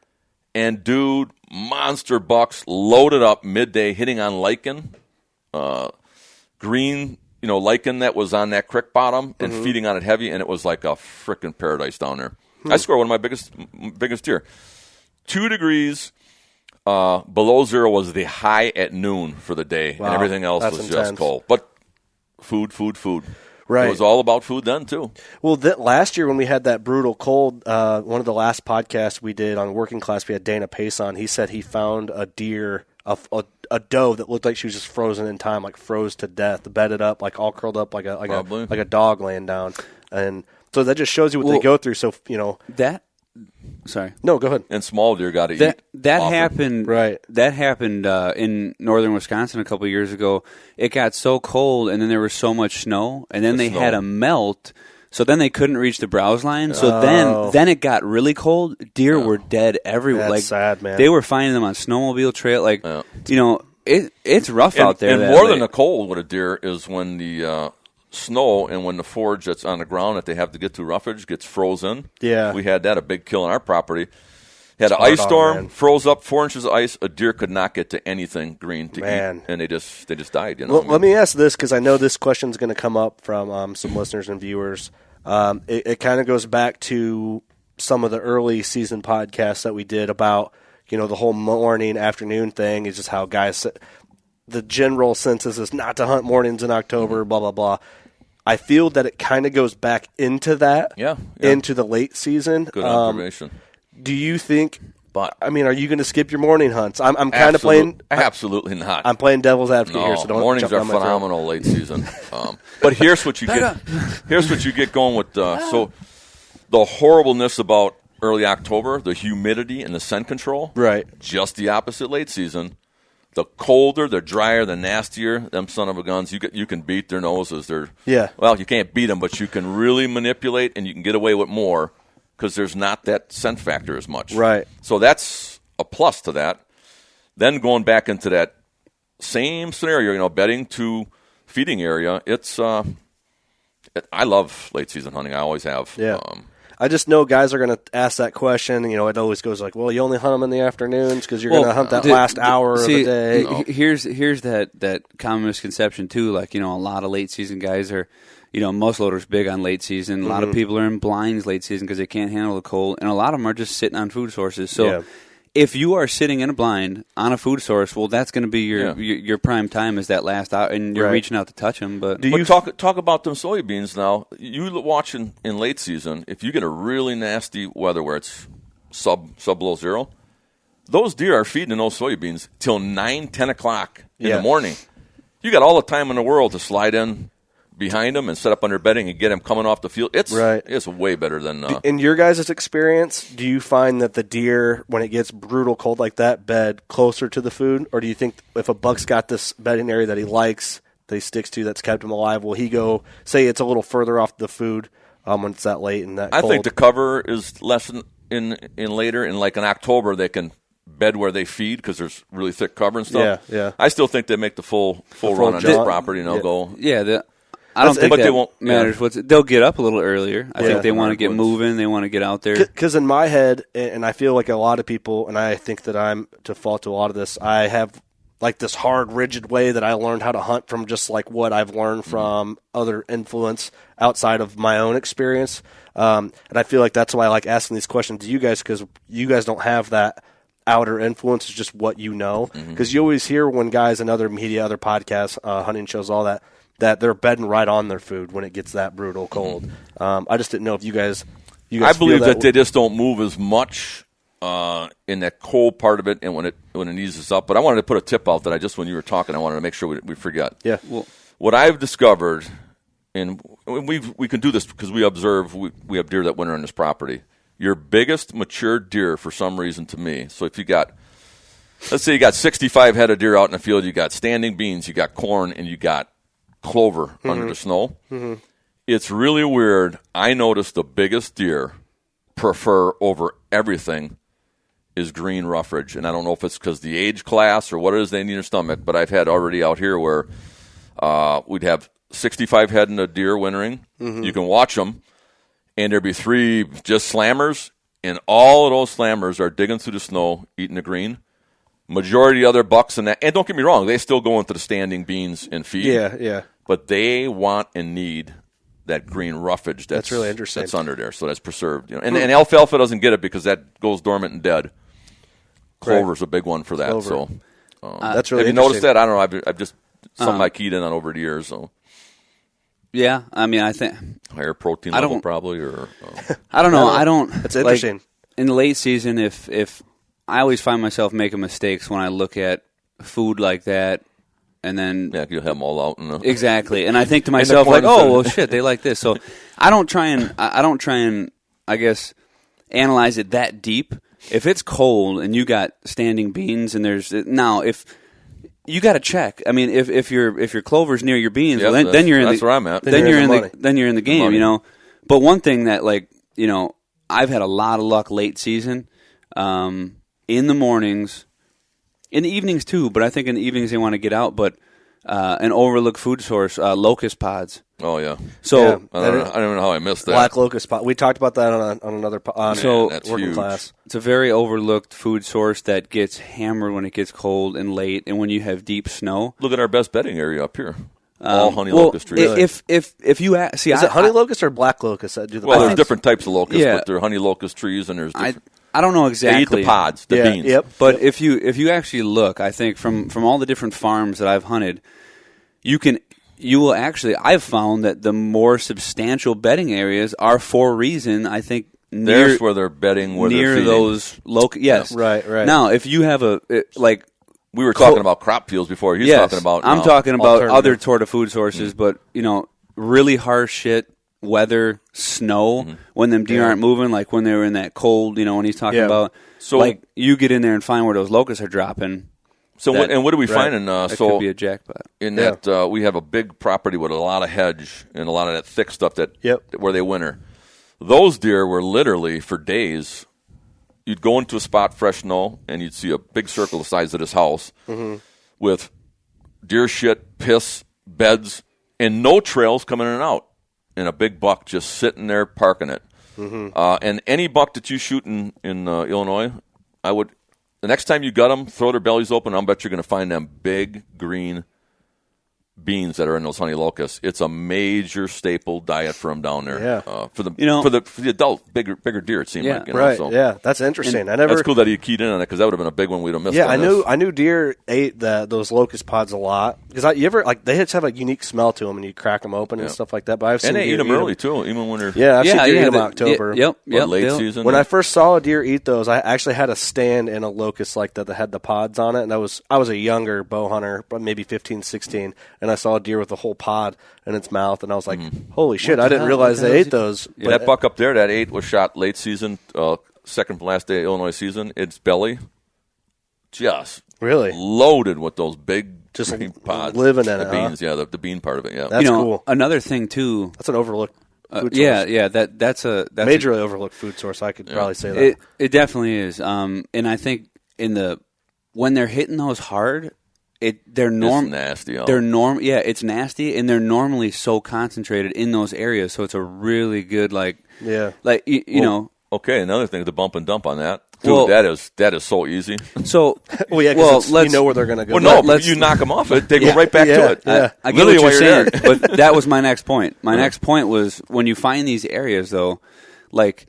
And, dude, monster bucks loaded up midday, hitting on lichen, green, lichen that was on that creek bottom and feeding on it heavy, and it was like a frickin' paradise down there. I scored one of my biggest deer. 2 degrees below zero was the high at noon for the day, and everything else was intense. just cold. But food. Right. It was all about food then, too. Well, last year when we had that brutal cold, one of the last podcasts we did on Working Class, we had Dana Pace on. He said he found a deer, a doe that looked like she was just frozen in time, like froze to death, bedded up, like all curled up like a dog laying down. And so that just shows you what they go through. So, that. Sorry. No, go ahead. And small deer got to eat. That often. happened. Right. That happened in northern Wisconsin a couple of years ago. It got so cold, and then there was so much snow, and then they had a melt. So then they couldn't reach the browse line. So then it got really cold. Deer were dead everywhere. That's sad, man. They were finding them on snowmobile trail. It's rough out there. And more than the cold with a deer is when the snow and when the forage that's on the ground that they have to get through roughage gets frozen. Yeah. We had that, a big kill on our property. Had an ice storm, froze up 4 inches of ice. A deer could not get to anything green to eat, and they just died. Well, let me ask this, because I know this question is going to come up from some listeners and viewers. It kind of goes back to some of the early season podcasts that we did about the whole morning afternoon thing. Is just how guys, the general census is not to hunt mornings in October. Blah blah blah. I feel that it kind of goes back into that, into the late season. Good observation. Do you think? But are you going to skip your morning hunts? I'm kind of playing. Absolutely not. I'm playing devil's advocate here, so don't. Mornings are phenomenal late season. But here's what you get. Here's what you get going with. So the horribleness about early October, the humidity and the scent control. Right. Just the opposite late season. The colder, the drier, the nastier, them son of a guns, you can beat their noses. Well, you can't beat them, but you can really manipulate and you can get away with more because there's not that scent factor as much. Right. So that's a plus to that. Then going back into that same scenario, bedding to feeding area, I love late season hunting. I always have. Yeah. I just know guys are going to ask that question. It always goes like, well, you only hunt them in the afternoons because you're going to hunt that last hour of the day. Here's that common misconception, too. Like, a lot of late season guys are, muzzleloaders big on late season. A lot of people are in blinds late season because they can't handle the cold. And a lot of them are just sitting on food sources. So if you are sitting in a blind on a food source, well, that's going to be your prime time is that last hour, and you're reaching out to touch them. But talk about them soybeans now? You watch in late season, if you get a really nasty weather where it's sub below zero, those deer are feeding those soybeans till 9, 10 o'clock in the morning. You got all the time in the world to slide in behind them and set up under bedding and get them coming off the field. It's way better than. In your guys' experience, do you find that the deer, when it gets brutal cold like that, bed closer to the food, or do you think if a buck's got this bedding area that he likes, that he sticks to, that's kept him alive, will he go? Say it's a little further off the food when it's that late and that cold? I think the cover is less in later. In like in October, they can bed where they feed because there's really thick cover and stuff. Yeah. I still think they make the full run on this property and they'll go. Yeah, I don't think that won't, matters. They'll get up a little earlier. I think they want to get moving. They want to get out there. Because in my head, and I feel like a lot of people, and I think that I'm to fault to a lot of this, I have like this hard, rigid way that I learned how to hunt from just like what I've learned from other influence outside of my own experience. And I feel like that's why I like asking these questions to you guys, because you guys don't have that outer influence. It's just what you know. Because you always hear when guys in other media, other podcasts, hunting shows, all that they're bedding right on their food when it gets that brutal cold. I just didn't know if you guys I believe that they just don't move as much in that cold part of it and when it eases up. But I wanted to put a tip out that when you were talking, I wanted to make sure we forget. Yeah. Well, what I've discovered, and we can do this because we observe, we have deer that winter on this property. Your biggest mature deer, for some reason to me, so if let's say you got 65 head of deer out in the field, you got standing beans, you got corn, and you got clover under the snow. It's really weird. I noticed the biggest deer prefer over everything is green roughage, and I don't know if it's because the age class or what it is they need in their stomach, but I've had already out here where we'd have 65 head in a deer wintering. You can watch them, and there'd be 3 just slammers, and all of those slammers are digging through the snow, eating the green. Majority of other bucks and don't get me wrong, they still go into the standing beans and feed. Yeah. But they want and need that green roughage that's really interesting. That's under there, so that's preserved. And alfalfa doesn't get it because that goes dormant and dead. Clover's a big one for that. Clover. So that's really. Have you noticed that? I don't know. I've just something I keyed in on over the years. So yeah, I mean, I think higher protein level probably, or I don't know. I don't. It's interesting. Like, in the late season, if I always find myself making mistakes when I look at food like that, and then you'll have them all out. Exactly, and I think to myself like, oh well, shit, they like this. So I don't try and I guess analyze it that deep. If it's cold and you got standing beans and if you got to check. I mean, if your clover's near your beans, then you're in that's where I'm at. Then you're in the game, you know. But one thing that I've had a lot of luck late season. In the mornings, in the evenings too, but I think in the evenings they want to get out. But an overlooked food source, locust pods. Oh yeah. So I don't know how I missed that. Black locust pod. We talked about that on another working huge. Class. It's a very overlooked food source that gets hammered when it gets cold and late, and when you have deep snow. Look at our best bedding area up here. All honey locust trees. If you see, is it honey locust or black locust that do the? Well, there's different types of locusts, but they're honey locust trees, and there's different. I don't know exactly. They eat the pods, the beans. Yep. But if you actually look, I think from all the different farms that I've hunted, you will actually. I've found that the more substantial bedding areas are for a reason. I think there's where they're bedding near those locusts. Yes, right. Now, if you have we were talking about crop fields before. He's talking about. I'm talking about other sort of food sources, but really harsh shit. Weather, snow, when them deer aren't moving, like when they were in that cold, when he's talking about. So, like, you get in there and find where those locusts are dropping. So, what do we find in? That could be a jackpot. In that, we have a big property with a lot of hedge and a lot of that thick stuff where they winter. Those deer were literally for days. You'd go into a spot, fresh snow, and you'd see a big circle the size of this house with deer shit, piss, beds, and no trails coming in and out. And a big buck just sitting there parking it. And any buck that you shoot in Illinois, the next time you gut them, throw their bellies open, I'll bet you're going to find them big green beans that are in those honey locusts. It's a major staple diet for them down there. For the adult bigger deer, it seemed like. Right. So. Yeah, that's interesting. That's cool that he keyed in on that because that would have been a big one we'd have missed. Yeah, I knew deer ate those locust pods a lot because they just have a unique smell to them, and you crack them open and stuff like that. But I've seen they eat them early too, even when they're I've seen deer eat them in October. Late season. When I first saw a deer eat those, I actually had a stand in a locust like that had the pods on it, and I was a younger bow hunter, maybe 15, 16, and and I saw a deer with a whole pod in its mouth, and I was like, holy shit, I didn't realize they ate those. Yeah, that buck up there, that 8 was shot late season, second from last day of Illinois season. Its belly just really loaded with those big just green pods. Living in the it, beans, the bean part of it, yeah. That's cool. Another thing, too. That's an overlooked food source. Yeah, that's majorly overlooked food source. I could probably say that. It definitely is. And I think when they're hitting those hard, it's nasty. It's nasty, and they're normally so concentrated in those areas, so it's a really good you know. Okay, another thing, the bump and dump on that. Dude, that is so easy. So, you know where they're going to go. Well, no, you knock them off it, they go right back to it. I get what you're saying, but that was my next point. My next point was when you find these areas, though, like,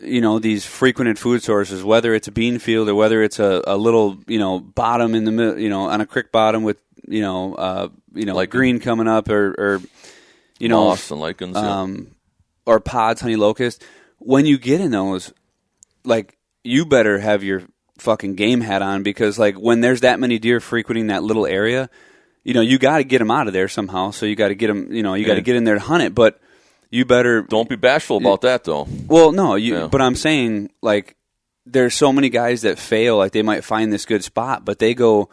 you know, these frequented food sources, whether it's a bean field or whether it's a little, you know, bottom in the middle, you know, on a creek bottom with, like green coming up or you know, moss and lichens, or pods, honey locust. When you get in those, like, you better have your fucking game hat on, because, like, when there's that many deer frequenting that little area, you know, you got to get them out of there somehow. So you got to get them, you know, got to get in there to hunt it. But you better don't be bashful about that, though. Well, no, but I'm saying, like, there's so many guys that fail. Like, they might find this good spot, but they go,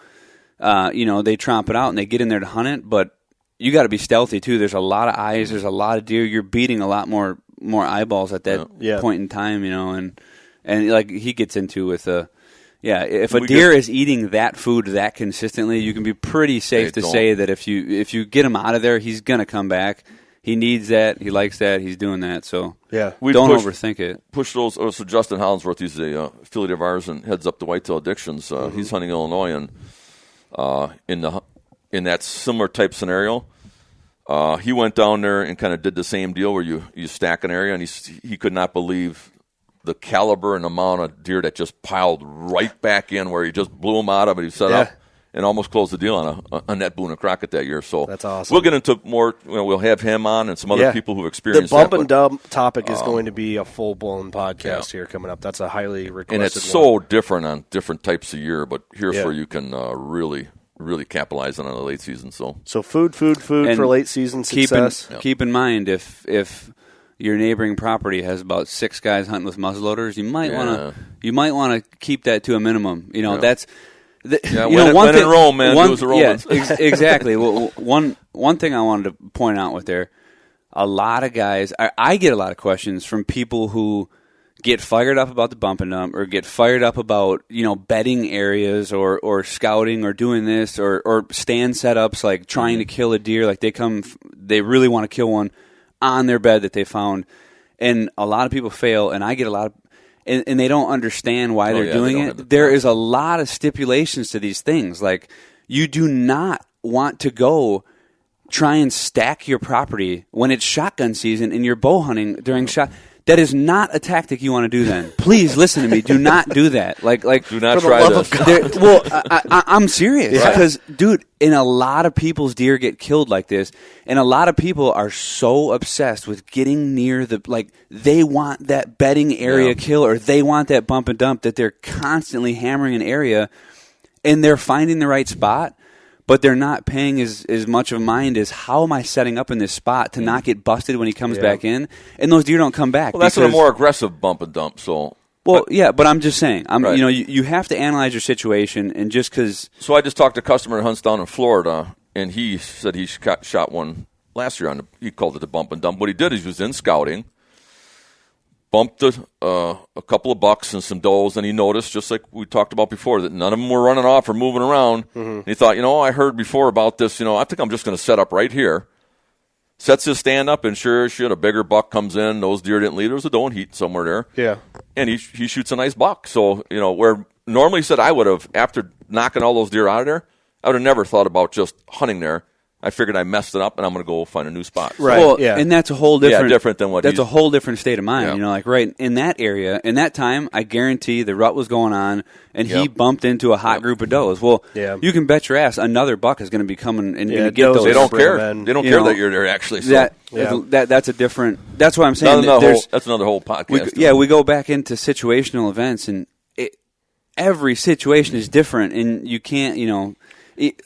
you know, they tromp it out and they get in there to hunt it. But you got to be stealthy too. There's a lot of eyes. There's a lot of deer. You're beating a lot more eyeballs at that point in time, you know, and like he gets into with if a deer is eating that food that consistently, you can be pretty safe to say that if you get him out of there, he's gonna come back. He needs that. He likes that. He's doing that. So don't overthink it. Push those. So Justin Hollinsworth, he's a affiliate of ours and heads up the Whitetail Addictions. He's hunting Illinois, and in that similar type scenario. He went down there and kind of did the same deal where you stack an area, and he could not believe the caliber and amount of deer that just piled right back in where he just blew them out of it. He set up and almost closed the deal on a net Boone and Crockett that year. So that's awesome. We'll get into more. We'll have him on and some other people who've experienced the bump and dump topic is going to be a full blown podcast here coming up. That's a highly requested and it's so different on different types of year. But here's where you can really capitalizing on the late season. So food for late season success. Keep in mind if your neighboring property has about 6 guys hunting with muzzleloaders, you might want to keep that to a minimum. You know that's when in Rome, man, do as the Romans. Exactly. Well, one thing I wanted to point out with there, a lot of guys, I get a lot of questions from people who get fired up about the bump and dump, or get fired up about, you know, bedding areas or scouting or doing this or stand setups, like trying to kill a deer. Like they really want to kill one on their bed that they found. And a lot of people fail, and I get a lot of, and they don't understand why they're doing it. There is a lot of stipulations to these things. Like, you do not want to go try and stack your property when it's shotgun season and you're bow hunting during shot. That is not a tactic you want to do then. Please listen to me. Do not do that. Like, do not try this. Well, I'm serious. Because, dude, and a lot of people's deer get killed like this, and a lot of people are so obsessed with getting near they want that bedding area kill, or they want that bump and dump, that they're constantly hammering an area, and they're finding the right spot, but they're not paying as much of mind as, how am I setting up in this spot to not get busted when he comes back in? And those deer don't come back. Well, that's a more aggressive bump and dump. So, but I'm just saying, you know, you have to analyze your situation, and just because. So I just talked to a customer who hunts down in Florida, and he said he shot one last year he called it the bump and dump. What he did is he was in scouting, bumped a couple of bucks and some does, and he noticed, just like we talked about before, that none of them were running off or moving around. And he thought, I heard before about this. I think I'm just going to set up right here. Sets his stand up, and sure as shit, a bigger buck comes in. Those deer didn't leave. There was a doe and heat somewhere there. Yeah. And he shoots a nice buck. So, where normally said I would have, after knocking all those deer out of there, I would have never thought about just hunting there. I figured I messed it up, and I'm going to go find a new spot. Right. Well, and that's a whole different. Different than what. That's a whole different state of mind. Yeah. Like right in that area, in that time, I guarantee the rut was going on, and he bumped into a hot group of does. Well, you can bet your ass another buck is going to be coming and going to get those. They don't care. They don't care that you're there. Actually, so. That's a different. That's what I'm saying. That's another whole podcast. We go back into situational events, and every situation is different, and you can't.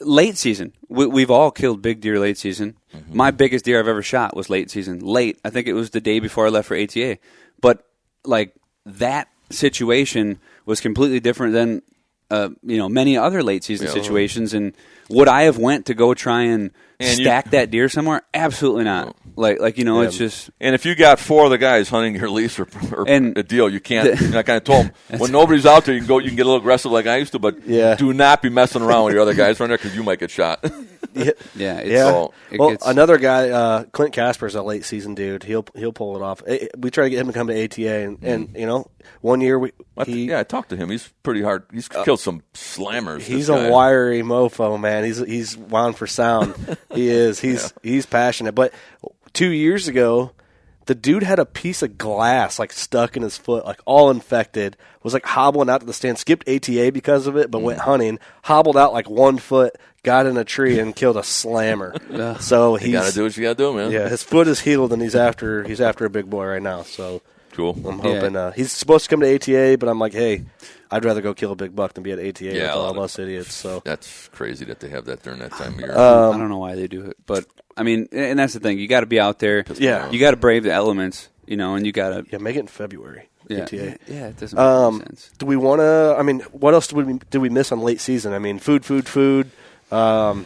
Late season. We've all killed big deer late season. Mm-hmm. My biggest deer I've ever shot was late season. Late. I think it was the day before I left for ATA. But, like, that situation was completely different than, many other late season situations. And would I have went to go try and stack that deer somewhere? Absolutely not. It's just. And if you got 4 of the guys hunting your lease or a deal, you can't. I kind of told them when nobody's out there, you can get a little aggressive like I used to, but do not be messing around with your other guys right there because you might get shot. Another guy, Clint Casper's a late season dude. He'll pull it off. We try to get him to come to ATA, and 1 year I talked to him. He's pretty hard. He's killed some slammers. He's a wiry mofo, man. He's wound for sound. He is. He's passionate. But 2 years ago, the dude had a piece of glass stuck in his foot, all infected. Was hobbling out to the stand. Skipped ATA because of it, but went hunting. Hobbled out 1 foot. Got in a tree and killed a slammer. So you gotta do what you gotta do, man. Yeah, his foot is healed and he's after a big boy right now. So cool. I'm hoping he's supposed to come to ATA, but I'm like, hey, I'd rather go kill a big buck than be at ATA with all us idiots. So that's crazy that they have that during that time of year. I don't know why they do it, but I mean, and that's the thing. You got to be out there. Yeah, you got to brave the elements, and you got to make it in February. Yeah, ATA. Yeah, it doesn't make any sense. Do we want to? I mean, what else did we miss on late season? I mean, food. Man,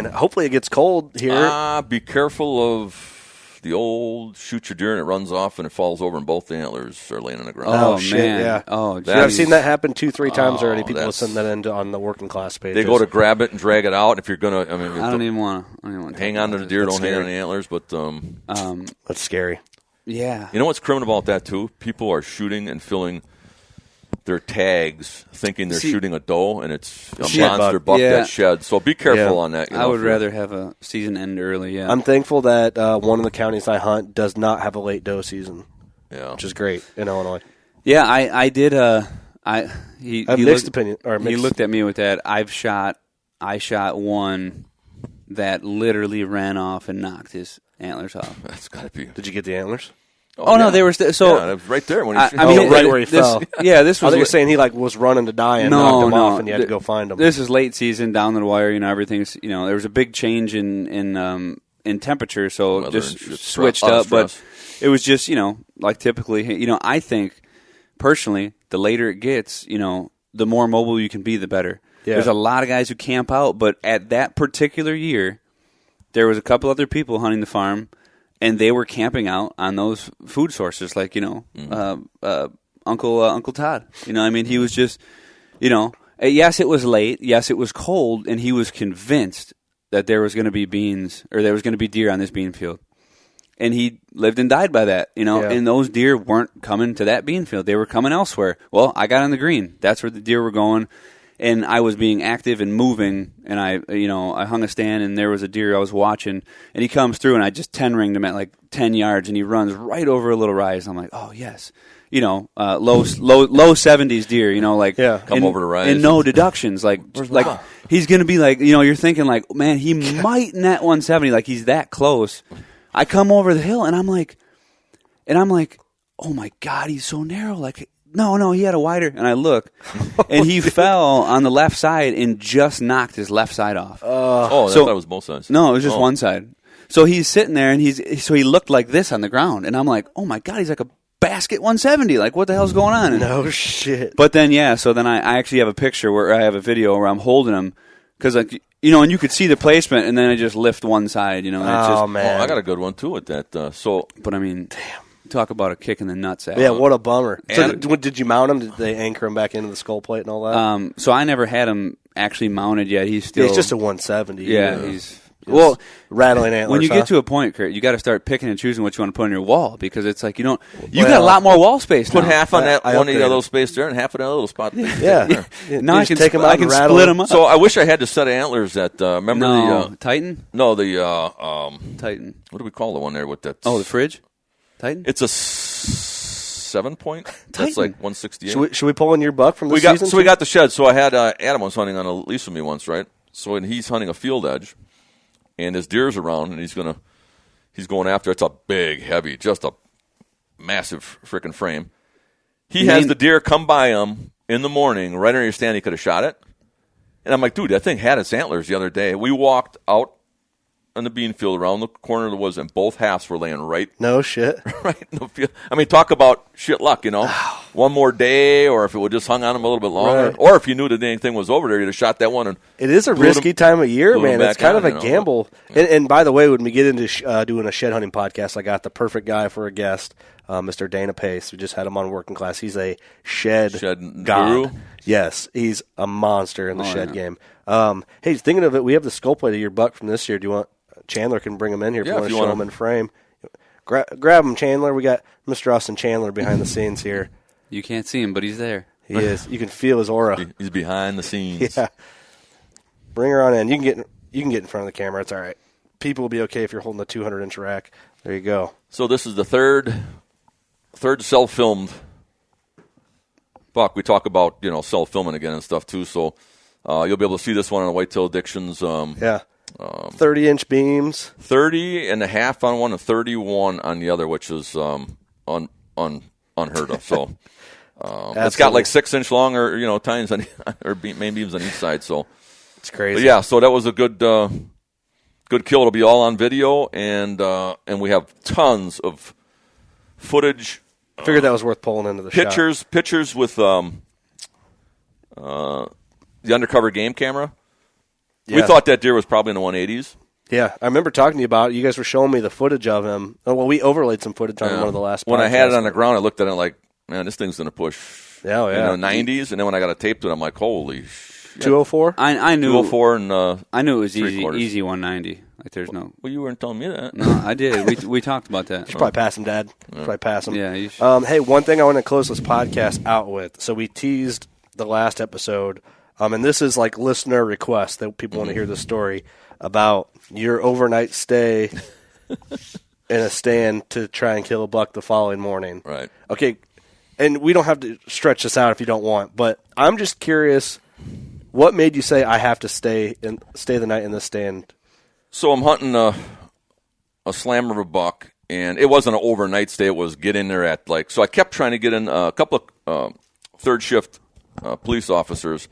hopefully it gets cold here. Be careful of the old shoot your deer and it runs off and it falls over and both the antlers are laying on the ground. Oh shit, man. Yeah. Oh, I've seen that happen 2-3 times already. People will send that on the working class page. They go to grab it and drag it out. If you're gonna, I don't even want to hang on to the deer. Don't hang on the antlers. But that's scary. Yeah. You know what's criminal about that too? People are shooting and filling their tags thinking they're shooting a doe, and it's a monster buck that sheds. So be careful on that. I would rather have a season end early, I'm thankful that one of the counties I hunt does not have a late doe season, which is great in Illinois. Yeah, I did. He mixed opinion. He looked at me with that. I shot one that literally ran off and knocked his antlers off. That's got to be. Did you get the antlers? No, they were it was right there when he. Right where he fell. Yeah, this was. I think you're saying he was running to die and knocked him off, and you had to go find him. This is late season, down the wire. Everything's. There was a big change in temperature, so just switched up. But it was just typically, I think personally, the later it gets, the more mobile you can be, the better. Yeah. There's a lot of guys who camp out, but at that particular year, there was a couple other people hunting the farm. And they were camping out on those food sources, like Uncle Todd. He was just, yes, it was late, yes, it was cold, and he was convinced that there was going to be beans or there was going to be deer on this bean field, and he lived and died by that. And those deer weren't coming to that bean field; they were coming elsewhere. Well, I got on the green; that's where the deer were going. And I was being active and moving, and I hung a stand, and there was a deer I was watching, and he comes through, and I just 10-ringed him at 10 yards, and he runs right over a little rise. And I'm like, oh yes, low 70s deer, come over to rise, and no deductions, he's gonna be you're thinking man, he might net 170, he's that close. I come over the hill, and I'm like, oh my god, he's so narrow, No, he had a wider. And I look, and he fell on the left side and just knocked his left side off. I thought it was both sides. No, it was just one side. So he's sitting there, and he looked like this on the ground. And I'm like, oh, my God, he's like a basket 170. What the hell's going on? No shit. But then, so then I actually have a picture where I have a video where I'm holding him. Because, and you could see the placement, and then I just lift one side, man. I got a good one, too, with that. But, I mean, damn. Talk about a kick in the nuts. Yeah, what a bummer. So did you mount him? Did they anchor him back into the skull plate and all that? So I never had him actually mounted yet. He's just a 170. Yeah, he's rattling antlers. When you get to a point, Curt, you got to start picking and choosing what you want to put on your wall, because it's you got a lot more wall space. Put half on that one of the little space there and half on that little spot. Yeah. Now I can take them out. I can split them up. So I wish I had the set of antlers that remember the Titan. No, the Titan. What do we call the one there with that? Oh, the fridge. Titan? It's a 7-point. That's 168. Should we pull in your buck from the season? So we got the shed. So I had Adam was hunting on a lease with me once, right? So and he's hunting a field edge, and his deer's around, and he's going after. It's a big, heavy, just a massive freaking frame. He has the deer come by him in the morning, right under your stand. He could have shot it. And I'm like, dude, that thing had its antlers the other day. We walked out on the bean field around the corner of the woods, and both halves were laying right. No shit. Right in the field. I mean, talk about shit luck, One more day, or if it would just hung on them a little bit longer, right. Or if you knew the dang thing was over there, you'd have shot that one. And it is a risky time of year, man. It's kind of a gamble. Yeah. And by the way, when we get into doing a shed hunting podcast, I got the perfect guy for a guest, Mr. Dana Pace. We just had him on Working Class. He's a shed god. Guru? Yes, he's a monster in the shed game. Hey, thinking of it, we have the skull plate of your buck from this year. Do you want Chandler can bring him in here if you want to show him in frame? Grab him, Chandler. We got Mr. Austin Chandler behind the scenes here. You can't see him, but he's there. He is. You can feel his aura. He's behind the scenes. Yeah. Bring her on in. You can get in front of the camera. It's all right. People will be okay if you're holding a 200-inch rack. There you go. So this is the third self-filmed buck. We talk about self-filming again and stuff too. So you'll be able to see this one on the Whitetail Addictions. 30-inch beams. 30 and a half on one and 31 on the other, which is unheard of. So it's got like 6-inch long or tines on or main beams on each side. So it's crazy. But yeah, so that was a good kill. It'll be all on video, and we have tons of footage. I figured that was worth pulling into the shot. Pictures with the undercover game camera. Yeah. We thought that deer was probably in the 180s. Yeah, I remember talking to you about it. You guys were showing me the footage of him. Oh, well, we overlaid some footage on one of the last podcasts. When I had it on the ground, I looked at it like, man, this thing's going to push 90s. And then when I got a tape to it, I'm like, holy shit. 204? I knew 204 and I knew it was easy 190. Like there's no. Well, you weren't telling me that. No, I did. We talked about that. You should probably pass him, Dad. Probably pass him. Yeah, you should. Hey, one thing I want to close this podcast out with. So we teased the last episode, and this is like listener request that people want to hear the story about your overnight stay in a stand to try and kill a buck the following morning. Right. Okay, and we don't have to stretch this out if you don't want, but I'm just curious, what made you say I have to stay the night in this stand? So I'm hunting a slammer of a buck, and it wasn't an overnight stay. It was get in there at so I kept trying to get in. A couple of third shift police officers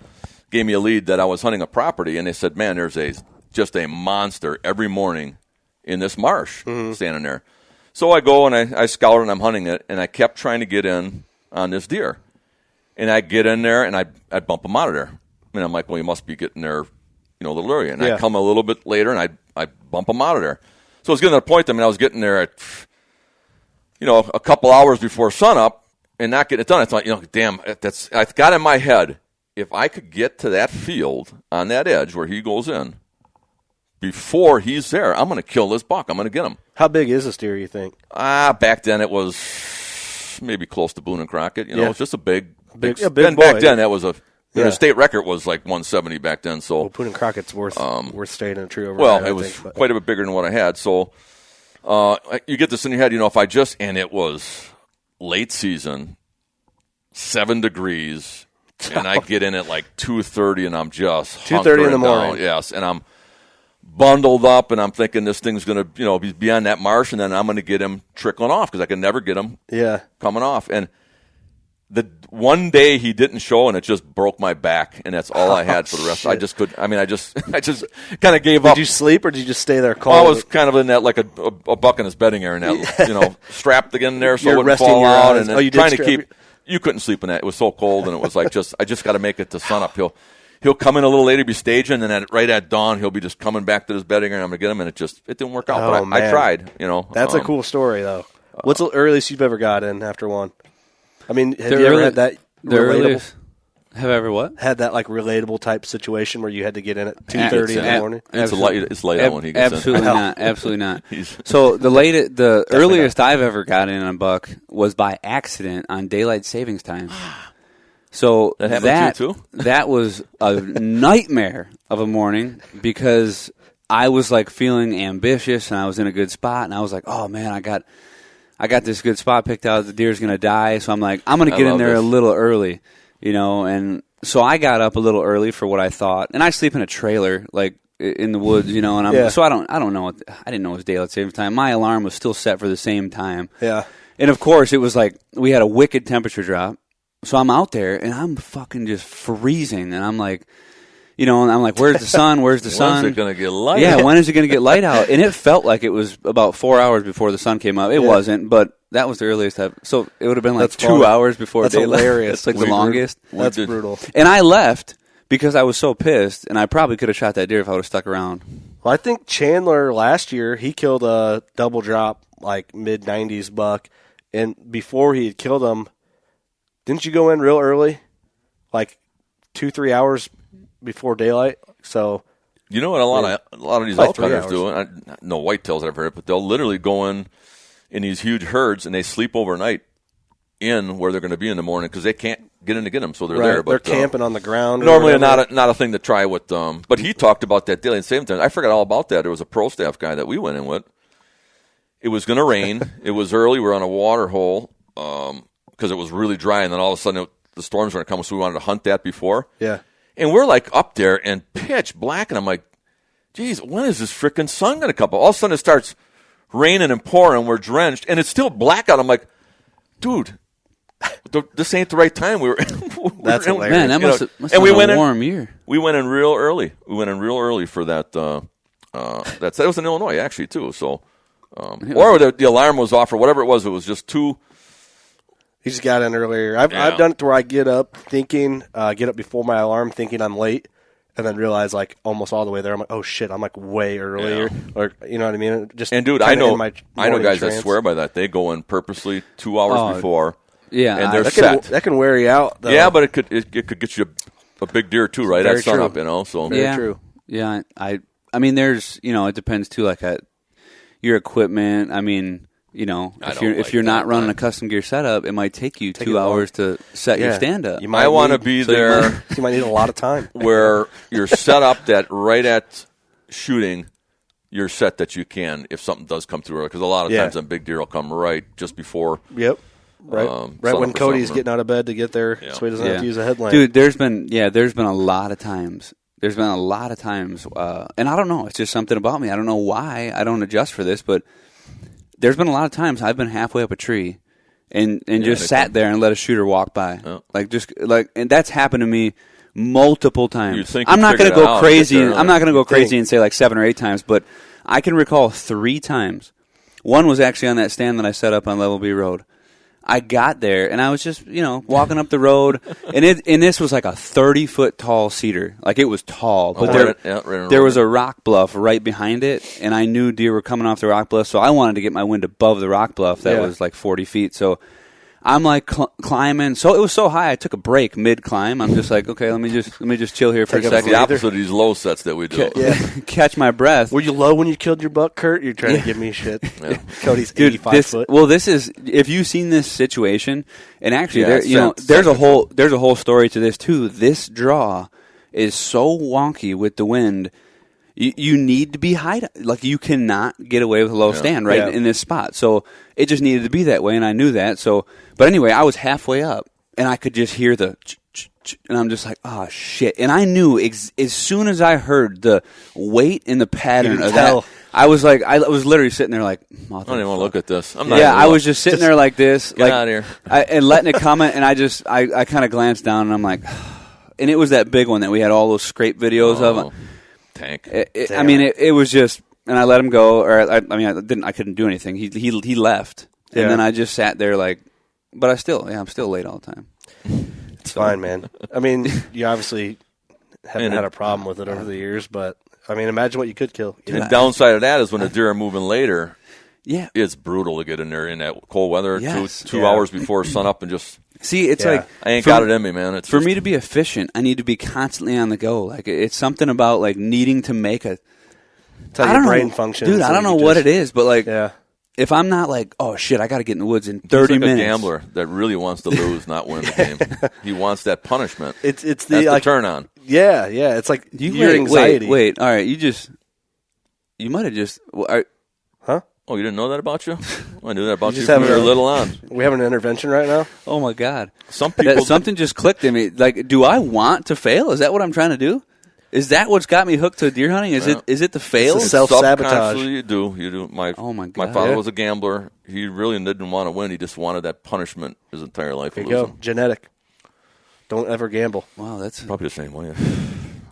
gave me a lead that I was hunting a property, and they said, man, there's just a monster every morning in this marsh standing there. So I go and I scout and I'm hunting it, and I kept trying to get in on this deer. And I get in there, and I bump him out of there. And I'm like, well, you must be getting there, a little early. And I come a little bit later, and I bump him out of there. So I was getting to the point, I was getting there at, a couple hours before sunup and not getting it done. I thought, damn, I got in my head, if I could get to that field on that edge where he goes in before he's there, I'm going to kill this buck. I'm going to get him. How big is this deer, you think? Back then it was maybe close to Boone and Crockett. It was just a big boy. Back then that was the state record was like 170 back then. So Boone and Crockett's worth staying in a tree overnight. Well, it was quite a bit bigger than what I had. So you get this in your head, if I just, and it was late season, 7 degrees, and I get in at like 2:30, and I'm just 2:30 in the morning. Down. Yes, and I'm bundled up, and I'm thinking this thing's going to, be beyond that marsh, and then I'm going to get him trickling off because I can never get him coming off. And the one day he didn't show, and it just broke my back, and that's all I had for the rest. I just could. I mean, I just kind of gave up. Did you sleep, or did you just stay there cold? Well, I was kind of in that like a buck in his bedding area, and that strapped again there so it wouldn't fall out, and then trying to keep. You couldn't sleep in that. It was so cold, and it was like I just got to make it to sunup. He'll come in a little later, be staging, and then right at dawn he'll be just coming back to his bedding area, and I'm gonna get him, and it didn't work out. But I tried. That's a cool story, though. What's the earliest you've ever got in after one? I mean, have you ever had that? Have I ever what? Had that like relatable type situation where you had to get in at 2:30 in the morning? It's late out when he gets absolutely in. Absolutely not. So the earliest I've ever got in on a buck was by accident on daylight savings time. So that happened to you too? That was a nightmare of a morning because I was like feeling ambitious and I was in a good spot and I was like, oh man, I got this good spot picked out. The deer's going to die. So I'm like, I'm going to get in there a little early, and so I got up a little early for what I thought. And I sleep in a trailer, like in the woods, and so I don't know. I didn't know it was daylight savings time. My alarm was still set for the same time. Yeah. And of course, it was like we had a wicked temperature drop. So I'm out there and I'm fucking just freezing. And I'm like, And I'm like, where's the sun? Where's the sun? When's it going to get light? Yeah, when is it going to get light out? And it felt like it was about 4 hours before the sun came up. It wasn't, but that was the earliest. So it would have been like 2 hours before daylight. Hilarious. It's like the longest. That's brutal. And I left because I was so pissed, and I probably could have shot that deer if I would have stuck around. Well, I think Chandler last year, he killed a double drop, like mid-90s buck, and before he had killed him, didn't you go in real early? Like 2-3 hours before daylight? So you know what a lot of these elk hunters do? No whitetails I've heard, but they'll literally go in these huge herds and they sleep overnight in where they're going to be in the morning because they can't get in to get them, so they're there. But they're camping on the ground. Normally, not a thing to try with them. But he talked about that daylight saving time. I forgot all about that. There was a pro staff guy that we went in with. It was going to rain. It was early. We were on a water hole because it was really dry, and then all of a sudden the storms were going to come, so we wanted to hunt that before. Yeah. And we're like up there and pitch black, and I'm like, geez, when is this freaking sun going to come up? All of a sudden it starts raining and pouring, and we're drenched, and it's still black out. I'm like, dude, this ain't the right time. That's hilarious. Man, that must have been a warm year. We went in real early. For that. That was in Illinois, actually, too. So, or the alarm was off or whatever it was. It was just too. He just got in earlier. I've done it to where I get up before my alarm thinking I'm late, and then realize like almost all the way there, I'm like, oh shit, I'm like way earlier, or you know what I mean? Dude, I know guys that swear by that. They go in purposely 2 hours before. Yeah, and they're set. That can wear you out, though. Yeah, but it could get you a big deer too, right? At sunup, So very true. Yeah, I mean, there's it depends too, like at your equipment. I mean, if you're not running a custom gear setup, it might take you 2 hours to set your stand up. I want to be there. You might need a lot of time. Where you're set up that right at shooting, you're set that you can if something does come through. Because a lot of times a big deer will come right just before. Yep. Right when Cody's getting out of bed to get there, so he doesn't have to use a headlamp. Dude, there's been a lot of times. And I don't know. It's just something about me. I don't know why I don't adjust for this, but there's been a lot of times I've been halfway up a tree and just sat there and let a shooter walk by, and that's happened to me multiple times. I'm not going to go crazy. I'm not going to go crazy and say like 7 or 8 times, but I can recall 3 times. One was actually on that stand that I set up on Level B Road. I got there, and I was just, walking up the road, and this was like a 30-foot tall cedar. Like, it was tall, but there was a rock bluff right behind it, and I knew deer were coming off the rock bluff, so I wanted to get my wind above the rock bluff that was like 40 feet. So I'm like climbing. So it was so high, I took a break mid-climb. I'm just like, okay, let me just chill here for a second. It's the opposite of these low sets that we do. Catch my breath. Were you low when you killed your buck, Curt? You're trying to give me shit. Cody's 85 foot. Well, this is, if you've seen this situation, and actually, there's a whole story to this too. This draw is so wonky with the wind. You need to be high. Like, you cannot get away with a low stand in this spot. So it just needed to be that way, and I knew that. So, but anyway, I was halfway up, and I could just hear the and I'm just like, oh, shit. And I knew as soon as I heard the weight and the pattern of that, I was literally sitting there like, I don't even want to look at this. I was just sitting there like this. Get out of here. And letting it come in, and I kind of glanced down, and I'm like, and it was that big one that we had all those scrape videos of. Tank. It was just, and I let him go, or I couldn't do anything. He left, and then I just sat there like, but I'm still late all the time. It's fine, man. I mean, you obviously haven't had a problem with it over the years, but I mean, imagine what you could kill. The downside of that is when the deer are moving later. Yeah, it's brutal to get in there in that cold weather. Yes. Two hours before sunup and just. See, it's like I ain't got it in me, man. It's for me to be efficient, I need to be constantly on the go. Like, it's something about like needing to make a. I don't know, brain functions, dude. I don't know what it is, but like, if I'm not like, oh shit, I got to get in the woods in 30 minutes. A gambler that really wants to lose, not win the game. He wants that punishment. It's the turn on. Yeah. It's like your anxiety. Wait. All right, you might have just. Huh? Oh, you didn't know that about you? I knew that about you from you were little on. We having an intervention right now? Oh, my God. Some people... something just clicked in me. Like, do I want to fail? Is that what I'm trying to do? Is that what's got me hooked to deer hunting? Is it the fail? It's self-sabotage. You do. My father was a gambler. He really didn't want to win. He just wanted that punishment his entire life. There you go. Genetic. Don't ever gamble. Wow, that's... Probably the same way.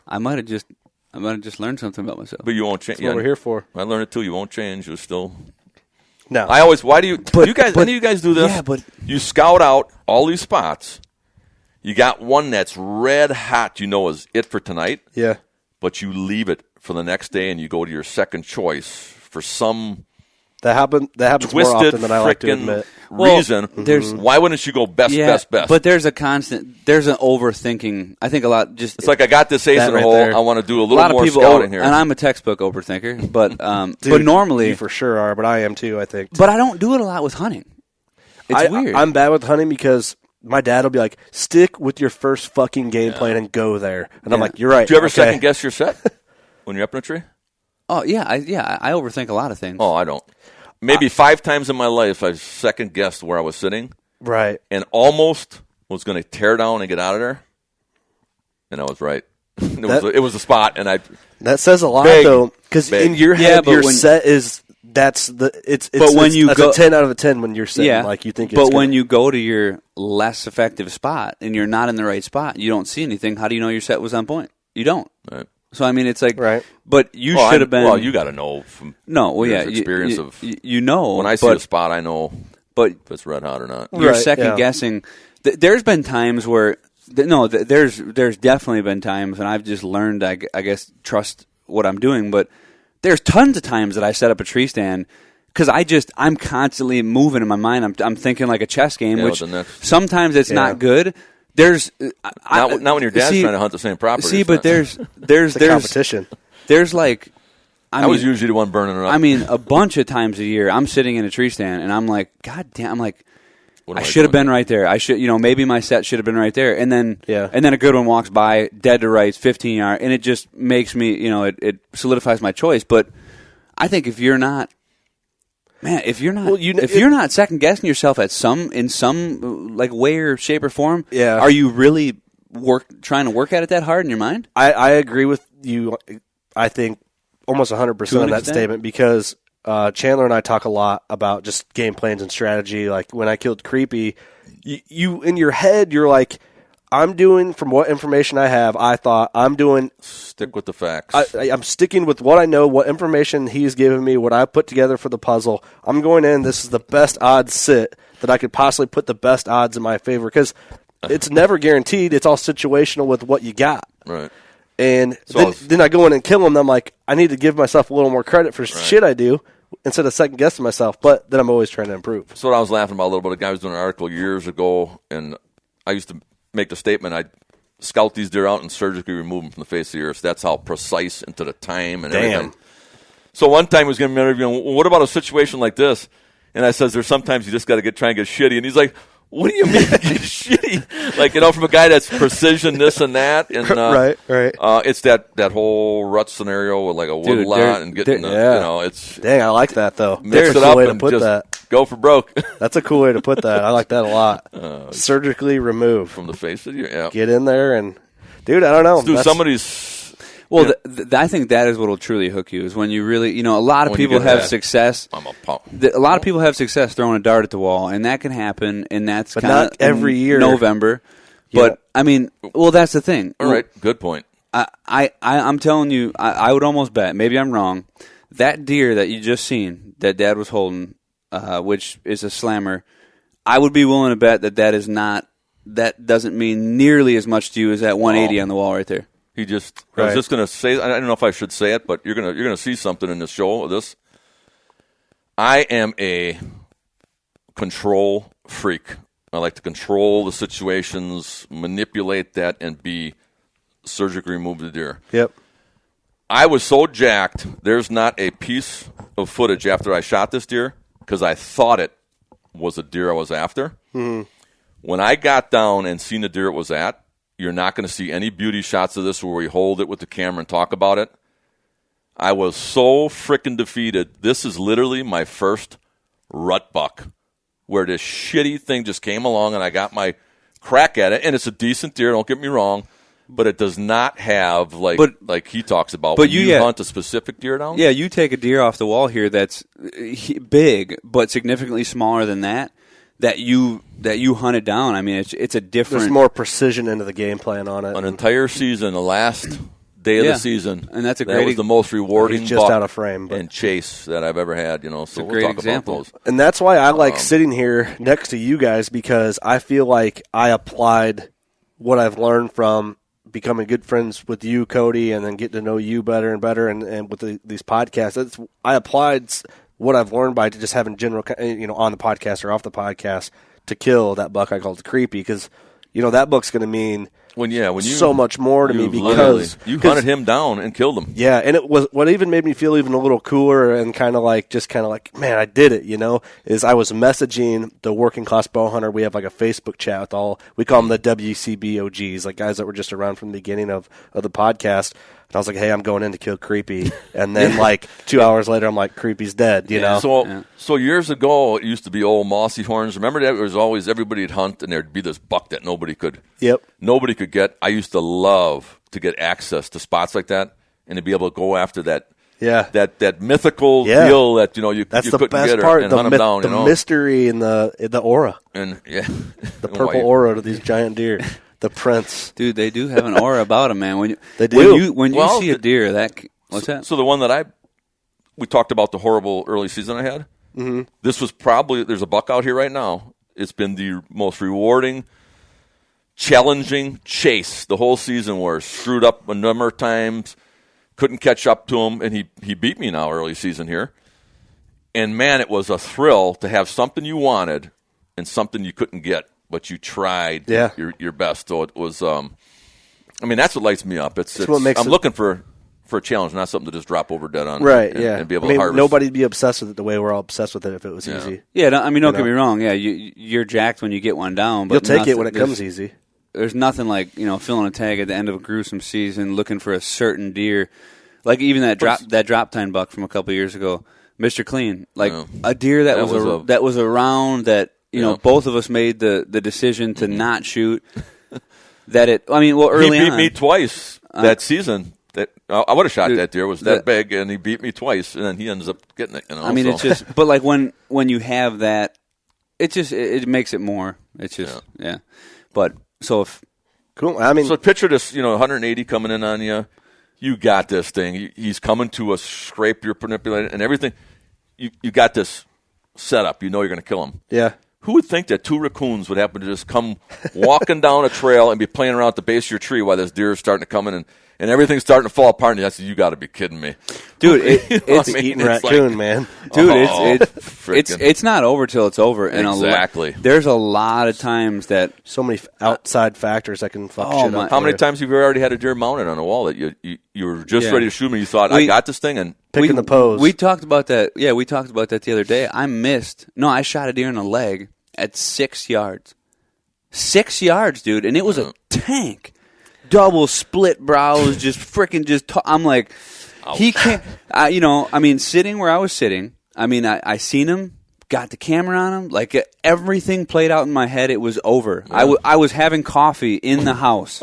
I might have just learned something about myself. But you won't change. That's what we're here for. I learned it too. You won't change. You're still. No. Why do you? You guys? Any of you guys do this? Yeah, but you scout out all these spots. You got one that's red hot. You know is it for tonight. Yeah. But you leave it for the next day, and you go to your second choice for some. That happens more often than I like to admit. Reason. Why wouldn't you go best? But there's an overthinking. I think a lot. Just it's like I got this ace in the hole. I want to do a little more scouting here. And I'm a textbook overthinker, but but normally you for sure are. But I am too. I think. But I don't do it a lot with hunting. It's weird. I'm bad with hunting because my dad will be like, "Stick with your first fucking game plan and go there." And I'm like, "You're right." Do you ever second guess your set when you're up in a tree? Oh yeah, I overthink a lot of things. Oh, I don't. Maybe 5 times in my life I've second guessed where I was sitting. Right. And almost was going to tear down and get out of there. And I was right. It was a spot, and that says a lot though, because in your head your set is it's a 10 out of a 10 when you're sitting like you think. But when you go to your less effective spot and you're not in the right spot, you don't see anything. How do you know your set was on point? You don't. Right. So I mean, it's like, right. But you should have been. Well, you got to know from experience of. You know, when I see a spot, I know, if it's red hot or not. You're second guessing. There's been times where there's definitely been times, and I've just learned, I guess, trust what I'm doing. But there's tons of times that I set up a tree stand because I'm constantly moving in my mind. I'm thinking like a chess game, which sometimes it's not good. There's not when your dad's trying to hunt the same property. See, but there's competition. There's like I was usually the one burning it up. I mean, a bunch of times a year, I'm sitting in a tree stand and I'm like, God damn! I'm like, I should have been right there. I should, maybe my set should have been right there. And then a good one walks by, dead to rights, 15 yard, and it just makes me, it solidifies my choice. But I think if you're not. Man, if you're not second guessing yourself in some like way or shape or form, are you really trying to work at it that hard in your mind? I agree with you. I think almost 100% on that statement because Chandler and I talk a lot about just game plans and strategy. Like when I killed Creepy, you in your head you're like, I'm doing from what information I have. I thought I'm doing. Stick with the facts. I'm sticking with what I know, what information he's given me, what I put together for the puzzle. I'm going in. This is the best odds sit that I could possibly put the best odds in my favor because it's never guaranteed. It's all situational with what you got. Right. And then I go in and kill him. And I'm like, I need to give myself a little more credit for shit I do instead of second guessing myself. But then I'm always trying to improve. So what I was laughing about a little bit. A guy was doing an article years ago, and I used to make the statement, I'd scout these deer out and surgically remove them from the face of the earth. That's how precise into the time and everything. So one time he was going to be interviewing, well, what about a situation like this? And I says, there's sometimes you just got to try and get shitty. And he's like, what do you mean get shitty? Like, from a guy that's precision this and that. And right. It's that whole rut scenario with like a wood lot and getting it's. Dang, I like that though. Mix it up and just go for broke. That's a cool way to put that. I like that a lot. Surgically remove from the face of you. Yeah. Get in there and, dude, I don't know. Let's do somebody's. Well, I think that is what will truly hook you is when you really, a lot of people have success. I'm a pump. A lot of people have success throwing a dart at the wall, and that can happen, and that's kind of every year, November. But I mean, that's the thing. All right, good point. I'm telling you, I would almost bet. Maybe I'm wrong. That deer that you just seen, that Dad was holding, which is a slammer, I would be willing to bet that is not. That doesn't mean nearly as much to you as that 180 on the wall right there. I was just going to say, I don't know if I should say it, but you're gonna see something in this show of this. I am a control freak. I like to control the situations, manipulate that, and be surgically remove the deer. Yep. I was so jacked, there's not a piece of footage after I shot this deer because I thought it was a deer I was after. Mm-hmm. When I got down and seen the deer it was at, you're not going to see any beauty shots of this where we hold it with the camera and talk about it. I was so freaking defeated. This is literally my first rut buck where this shitty thing just came along and I got my crack at it. And it's a decent deer, don't get me wrong, but it does not have, like he talks about, but when you hunt a specific deer down. Yeah, you take a deer off the wall here that's big but significantly smaller than that you hunted down. I mean, it's a different. There's more precision into the game plan on it. An entire season, the last day of the season, and that's a that great. was the most rewarding just buck out of frame and chase that I've ever had. So it's a we'll great talk example. about those. And that's why I like sitting here next to you guys, because I feel like I applied what I've learned from becoming good friends with you, Cody, and then getting to know you better and better, and with these podcasts. I applied what I've learned by just having general, on the podcast or off the podcast, to kill that buck I called Creepy, because that buck's going to mean when you so much more to me, because you hunted him down and killed him. Yeah, and it was what even made me feel even a little cooler and kind of like man, I did it. Is I was messaging the working class bow hunter. We have like a Facebook chat with all, we call them the WCBOGs, like guys that were just around from the beginning of the podcast. And I was like, hey, I'm going in to kill Creepy. And then, 2 hours later, I'm like, Creepy's dead, you know? So years ago, it used to be old mossy horns. Remember that? It was always everybody'd hunt, and there'd be this buck that nobody could get. I used to love to get access to spots like that and to be able to go after that. Yeah, that mythical deal that that's you the couldn't best get part. and hunt them down. The mystery and the aura, and the purple aura to these giant deer. The prince, dude, they do have an aura about them, man. They do. When you see a deer, what's that? So the one that we talked about, the horrible early season I had. Mm-hmm. This was probably, there's a buck out here right now. It's been the most rewarding, challenging chase the whole season, where screwed up a number of times, couldn't catch up to him, and he beat me now early season here. And man, it was a thrill to have something you wanted and something you couldn't get, but you tried your best. So it was, that's what lights me up. It's what makes I'm looking for a challenge, not something to just drop over dead on. Right, and be able to harvest. Nobody'd be obsessed with it the way we're all obsessed with it if it was easy. Yeah, don't get me wrong. Yeah, you're jacked when you get one down. But you'll take it when it comes easy. There's nothing like, filling a tag at the end of a gruesome season, looking for a certain deer. Like even that drop time buck from a couple years ago, Mr. Clean. Like a deer that was around that, both of us made the decision to not shoot. Early he beat me twice that season. That I would have shot that deer. It was that big, and he beat me twice, and then he ends up getting it. It's just, but like when you have that, it makes it more. It's just But so if cool, so picture this, 180 coming in on you. You got this thing. He's coming to scrape your manipulator and everything. You got this set up. You're going to kill him. Yeah. Who would think that two raccoons would happen to just come walking down a trail and be playing around at the base of your tree while this deer is starting to come in and everything's starting to fall apart? And I said, you got to be kidding me. Dude, it's eating raccoon, man. Dude, it's not over till it's over. And exactly. There's a lot of times that so many outside factors that can fuck shit up. How many times have you already had a deer mounted on a wall that you were just ready to shoot him and you thought, I got this thing, and picking the pose? We talked about that. Yeah, we talked about that the other day. I shot a deer in the leg at 6 yards. 6 yards, dude, and it was a tank. Double split brows, I'm like, ouch. He can't, sitting where I was sitting, I seen him, got the camera on him, like everything played out in my head, it was over. Yeah. I was having coffee in the house,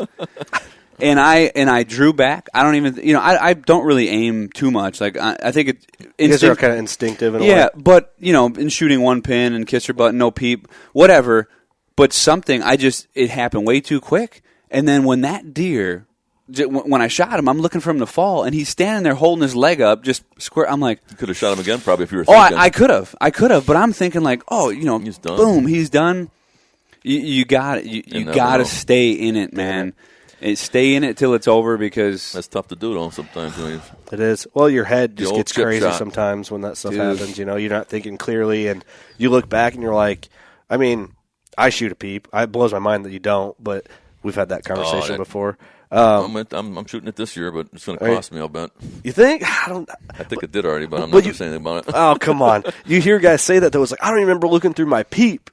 and I drew back. I don't even, I don't really aim too much. Like, I think it. You guys are kind of instinctive in a way. Yeah, but, in shooting one pin and kiss her butt, no peep, whatever, but something, it happened way too quick. And then when that deer, when I shot him, I'm looking for him to fall, and he's standing there holding his leg up, just square. I'm like, you could have shot him again, probably, if you were thinking. I could have, but I'm thinking like, he's done. Boom, he's done. You got it. You got to stay in it, man. Stay in it till it's over, because that's tough to do, though. Sometimes it is. Well, your head just gets crazy sometimes when that stuff happens. You're not thinking clearly, and you look back and you're like, I shoot a peep. It blows my mind that you don't, but we've had that conversation before. I'm shooting it this year, but it's going to cost me, I'll bet. You think? I think it did already, but I'm not going to say anything about it. Oh, come on. You hear guys say that was like, I don't even remember looking through my peep.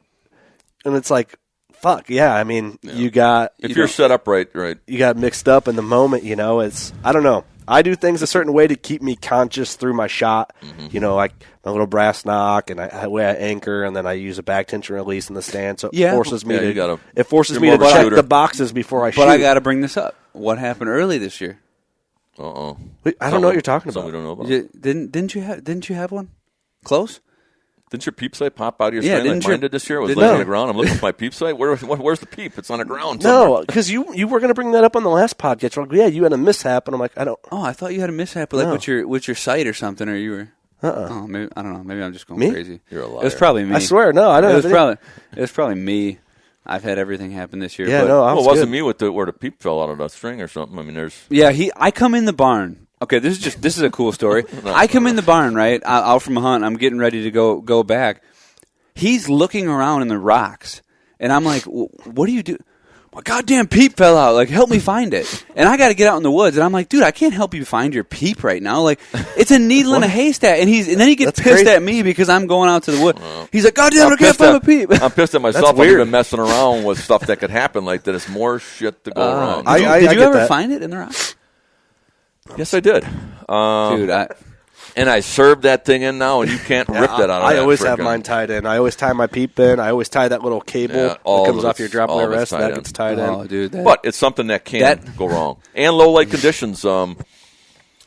And it's like, fuck, yeah. You got... If you're set up right. You got mixed up in the moment, I don't know. I do things a certain way to keep me conscious through my shot. Mm-hmm. Like my little brass knock, and the way I anchor, and then I use a back tension release in the stand. So it forces me to check the boxes before I shoot. But I got to bring this up. What happened early this year? I don't know what you're talking about. We don't know about. Didn't you have one close? Didn't your peep sight pop out of your string like mine did this year? It was laying on the ground. I'm looking for my peep sight. Where's the peep? It's on the ground. No, because you were going to bring that up on the last podcast. You're like, yeah, you had a mishap, and I'm like, I don't. Oh, I thought you had a mishap, with your sight or something, or you were. Oh, maybe I don't know. Maybe I'm just going crazy. You're a liar. It was probably me. I swear, no, I don't. It was probably me. I've had everything happen this year. Yeah, but, it wasn't me where the peep fell out of the string or something. I mean, there's. Yeah, I come in the barn. Okay, this is a cool story. I come in the barn, right, out from a hunt. I'm getting ready to go back. He's looking around in the rocks, and I'm like, what do you do? My goddamn peep fell out. Like, help me find it. And I got to get out in the woods, and I'm like, dude, I can't help you find your peep right now. Like, it's a needle in a haystack. And then he gets pissed at me because I'm going out to the woods. He's like, goddamn, I can't find my peep. I'm pissed at myself. I'm even messing around with stuff that could happen like that. It's more shit to go around. Did you ever find it in the rocks? Yes, I did. Dude, and I served that thing in now, and you can't rip that out of I always have mine tied in. I always tie my peep in. I always tie that little cable that comes off your drop layer rest. That gets tied in. Oh, dude, but it's something that can go wrong. And low light conditions.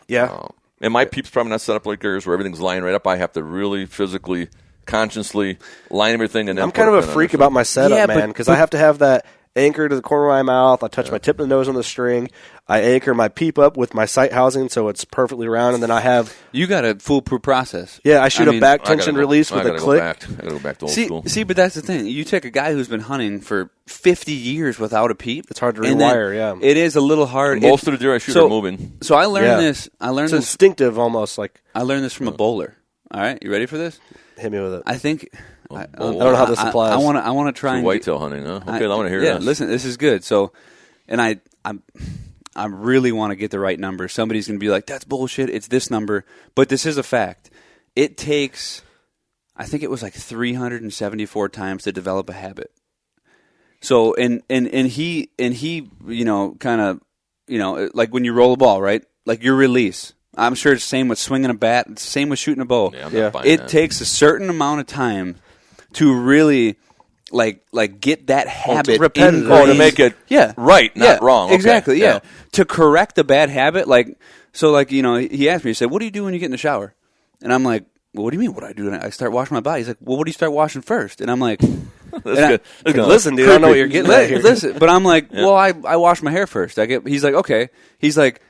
Yeah. And my peep's probably not set up like yours where everything's lying right up. I have to really physically, consciously line everything. And then I'm kind of a freak about my setup, man, because I have to have that anchor to the corner of my mouth. I touch my tip of the nose on the string. I anchor my peep up with my sight housing so it's perfectly round, and then I have... You got a foolproof process. Yeah, I shoot a back tension release with a click. I got to go back to old school. See, but that's the thing. You take a guy who's been hunting for 50 years without a peep. It's hard to rewire, yeah. It is a little hard. Most of the deer I shoot are moving. So I learned this. It's instinctive almost. Like I learned this from a bowler. All right, you ready for this? Hit me with it. I think... I don't know how this applies. I want to try and whitetail hunting, huh? Okay, I want to hear this. Yeah, listen, this is good. So, and I really want to get the right number. Somebody's going to be like, "That's bullshit. It's this number." But this is a fact. It takes, I think it was like 374 times to develop a habit. So, and he, kind of, like when you roll a ball, right? Like your release. I'm sure it's the same with swinging a bat. It's the same with shooting a bow. Yeah, it takes a certain amount of time to really like get that habit repetitive. To make it right, not wrong. Okay. Exactly, yeah. To correct a bad habit, he asked me, he said, "What do you do when you get in the shower?" And I'm like, "Well, what do you mean, what do I do?" And I start washing my body. He's like, "Well, what do you start washing first?" And I'm like, listen, dude, I don't know what you're getting at here. Listen, but I'm like, well, I wash my hair first. He's like, okay. He's like,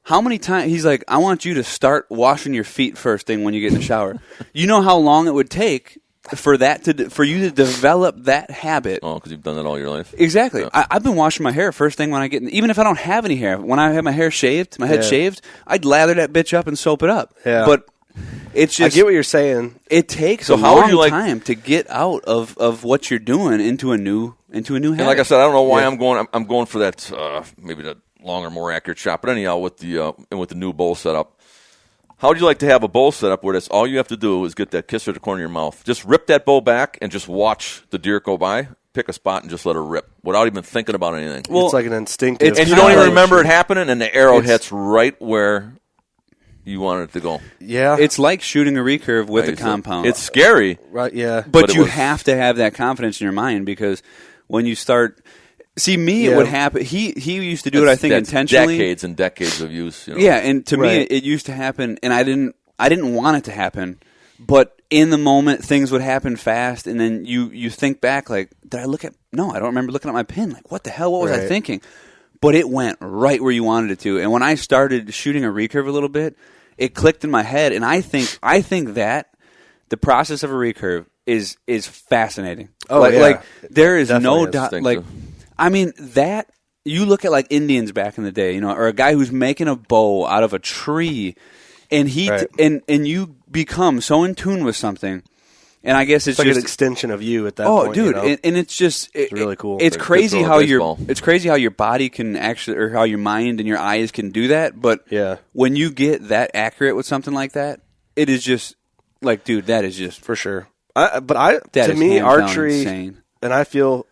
how many times? He's like, I want you to start washing your feet first thing when you get in the shower. You know how long it would take for you to develop that habit. Oh, because you've done that all your life. Exactly. Yeah. I've been washing my hair first thing when I get in, even if I don't have any hair. When I have my hair shaved, my head shaved, I'd lather that bitch up and soap it up. Yeah. But it's just, I get what you're saying. It takes a long time to get out of what you're doing into a new habit. And like I said, I don't know why I'm going for that maybe that longer, more accurate shot. But anyhow, with the new bowl setup. How would you like to have a bowl set up where that's all you have to do is get that kisser to the corner of your mouth? Just rip that bow back and just watch the deer go by. Pick a spot and just let her rip without even thinking about anything. Well, it's like an instinctive. And you don't even remember it happening, and the arrow hits right where you want it to go. Yeah. It's like shooting a recurve with a compound. It's scary. Right, yeah. But you have to have that confidence in your mind because when you start... See, it would happen. He used to do it, I think, intentionally. Decades and decades of use. Yeah, and to me, it used to happen, and I didn't want it to happen. But in the moment, things would happen fast, and then you think back, like, did I look at... No, I don't remember looking at my pin. Like, what the hell? What was I thinking? But it went right where you wanted it to. And when I started shooting a recurve a little bit, it clicked in my head, and I think that the process of a recurve is fascinating. Oh, like there is no doubt. Like, I mean, that, you look at like Indians back in the day, or a guy who's making a bow out of a tree, and and you become so in tune with something, and I guess it's like just an extension of you at that point. Oh, dude, and it's just it's really cool. It's crazy how your body can actually, or how your mind and your eyes can do that. But when you get that accurate with something like that, it is just like, dude, that is just for sure. To me, archery, insane. And I feel.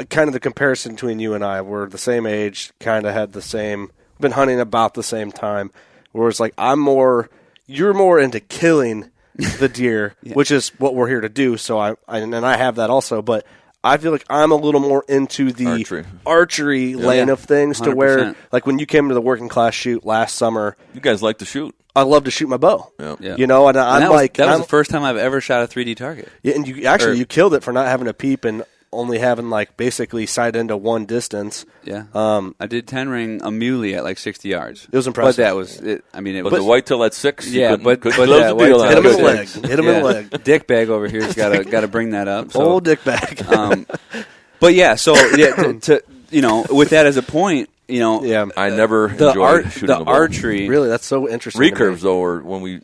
Kind of the comparison between you and I, we're the same age, kind of had the same, been hunting about the same time. Whereas, like, you're more into killing the deer, which is what we're here to do. So I have that also, but I feel like I'm a little more into the archery lane of things 100%. To where, like, when you came to the working class shoot last summer, you guys like to shoot. I love to shoot my bow. Yeah. You know, and I'm like that was the first time I've ever shot a 3D target. Yeah, and you killed it for not having a peep and only having like basically sight into one distance. Yeah. I did 10 ring a muley at like 60 yards. It was impressive. But that was it. I mean, it was the whitetail at 6. Yeah, but hit him in the leg. Hit him in the leg. Dick bag over here's got to bring that up. So. Old dick bag. But yeah, so to with that as a point, I never enjoyed shooting the archery. Really, that's so interesting. Recurves though, or when we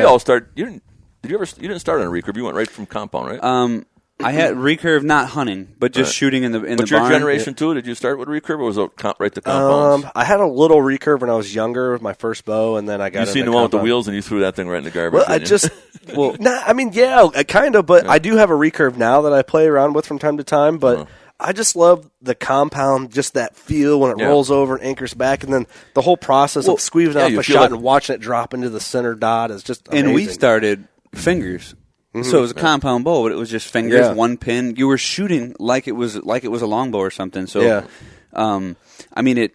all start. You didn't start on a recurve. You went right from compound, right? I had recurve, not hunting, but just shooting in the barn. But your generation too, did you start with recurve, or was it right to compounds? I had a little recurve when I was younger with my first bow, and then I got. You seen the one with the wheels, and you threw that thing right in the garbage. Well, kind of, but I do have a recurve now that I play around with from time to time, but. I just love the compound, just that feel when it rolls over and anchors back, and then the whole process of squeezing off a shot and watching it drop into the center dot is just amazing. And we started fingers. So it was a compound bow, but it was just fingers, one pin. You were shooting like it was a longbow or something. So, I mean,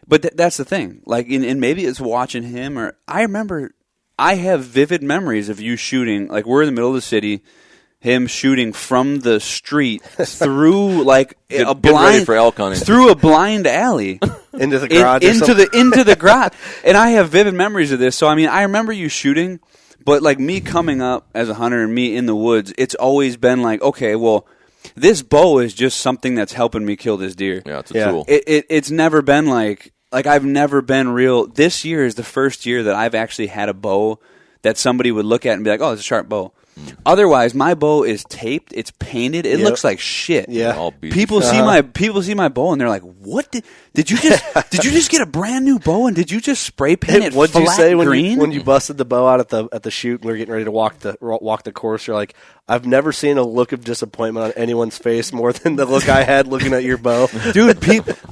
but that's the thing. Like, and maybe it's watching him, or I remember I have vivid memories of you shooting. Like, we're in the middle of the city. Him shooting from the street through like a blind for elk hunting. Through a blind alley into the garage, into the garage. And I have vivid memories of this. So I mean, I remember you shooting, but like me coming up as a hunter and me in the woods, it's always been like, okay, well, this bow is just something that's helping me kill this deer. Yeah, it's a tool. It's never been like I've never been real. This year is the first year that I've actually had a bow that somebody would look at and be like, oh, it's a sharp bow. Otherwise, my bow is taped. It's painted. It looks like shit. Yeah. People see my bow and they're like, "What did you just get a brand new bow and did you just spray paint it What'd flat you say green?" when you busted the bow out at the shoot and we were getting ready to walk the course? You're like, I've never seen a look of disappointment on anyone's face more than the look I had looking at your bow, dude.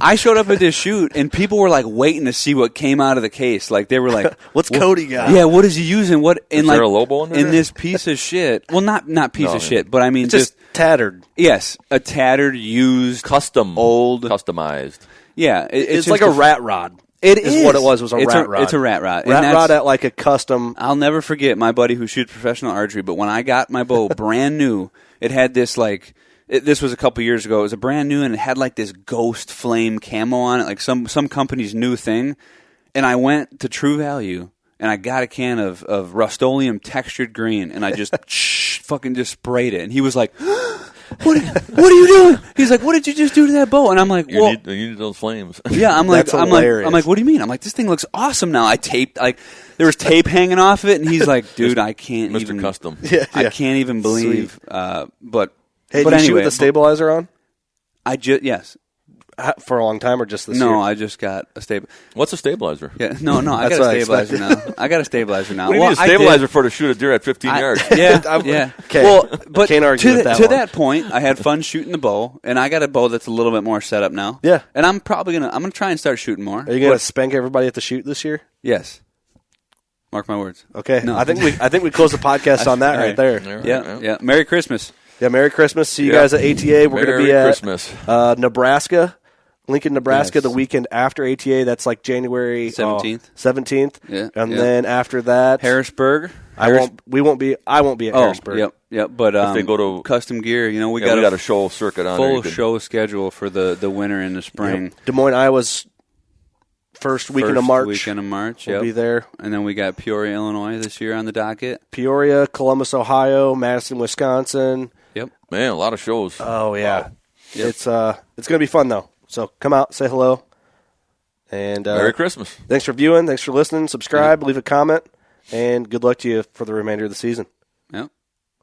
I showed up at this shoot and people were like waiting to see what came out of the case. Like they were like, "What's Cody got? Yeah, what is he using? What is there a low bow in this piece of shit?" Well, not piece of shit, but I mean just tattered. Yes, a tattered, used, customized. Yeah, it's like a rat rod. It is what it was. Was a rat rod. It's a rat rod. Rat rod at like a custom. I'll never forget my buddy who shoots professional archery. But when I got my bow brand new, it had this like. This was a couple years ago. It was a brand new, and it had like this ghost flame camo on it, like some company's new thing. And I went to True Value. And I got a can of Rust-Oleum textured green, and I just fucking just sprayed it. And he was like, what are you doing? He's like, what did you just do to that bow? And I'm like, well, you need those flames. Yeah, I'm like, what do you mean? I'm like, this thing looks awesome now. I taped, like, there was tape hanging off of it, and he's like, dude, I can't Mr. even. Custom. I can't even believe. But hey, but did you anyway, shoot with the stabilizer on? Yes. For a long time, or just this year? No, I just got a stabilizer. What's a stabilizer? Yeah, no, I got a stabilizer now. I got a stabilizer now. What do you need a stabilizer for to shoot a deer at 15 yards? Yeah. Okay. Well, but can't argue with that to that point, I had fun shooting the bow, and I got a bow that's a little bit more set up now. Yeah. And I'm gonna try and start shooting more. Are you gonna spank everybody at the shoot this year? Yes. Mark my words. Okay. No. I think we close the podcast on that right there. Yeah. Merry Christmas. Yeah. Merry Christmas. See you guys at ATA. We're gonna be at Christmas. Nebraska. Lincoln, Nebraska, the weekend after ATA. That's like January 17th. 17th. Yeah. And then after that, Harrisburg. I won't be at Harrisburg. Yep. But if they go to custom gear, we got a show circuit on full show schedule for the winter and the spring. Yep. Des Moines, Iowa's first weekend of March. We'll be there. And then we got Peoria, Illinois this year on the docket. Peoria, Columbus, Ohio, Madison, Wisconsin. Yep. Man, a lot of shows. Oh yeah. Wow. Yep. It's gonna be fun though. So come out, say hello, and Merry Christmas. Thanks for viewing, thanks for listening. Subscribe, leave a comment, and good luck to you for the remainder of the season. Yep.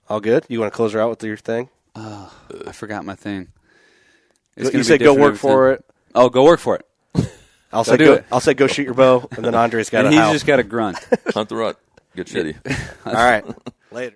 All good? You want to close her out with your thing? I forgot my thing. You said go work for it. Oh, go work for it. I'll say go shoot your bow, and then Andre's got he's just got a grunt. Hunt the rut. Get shitty. All right. Later.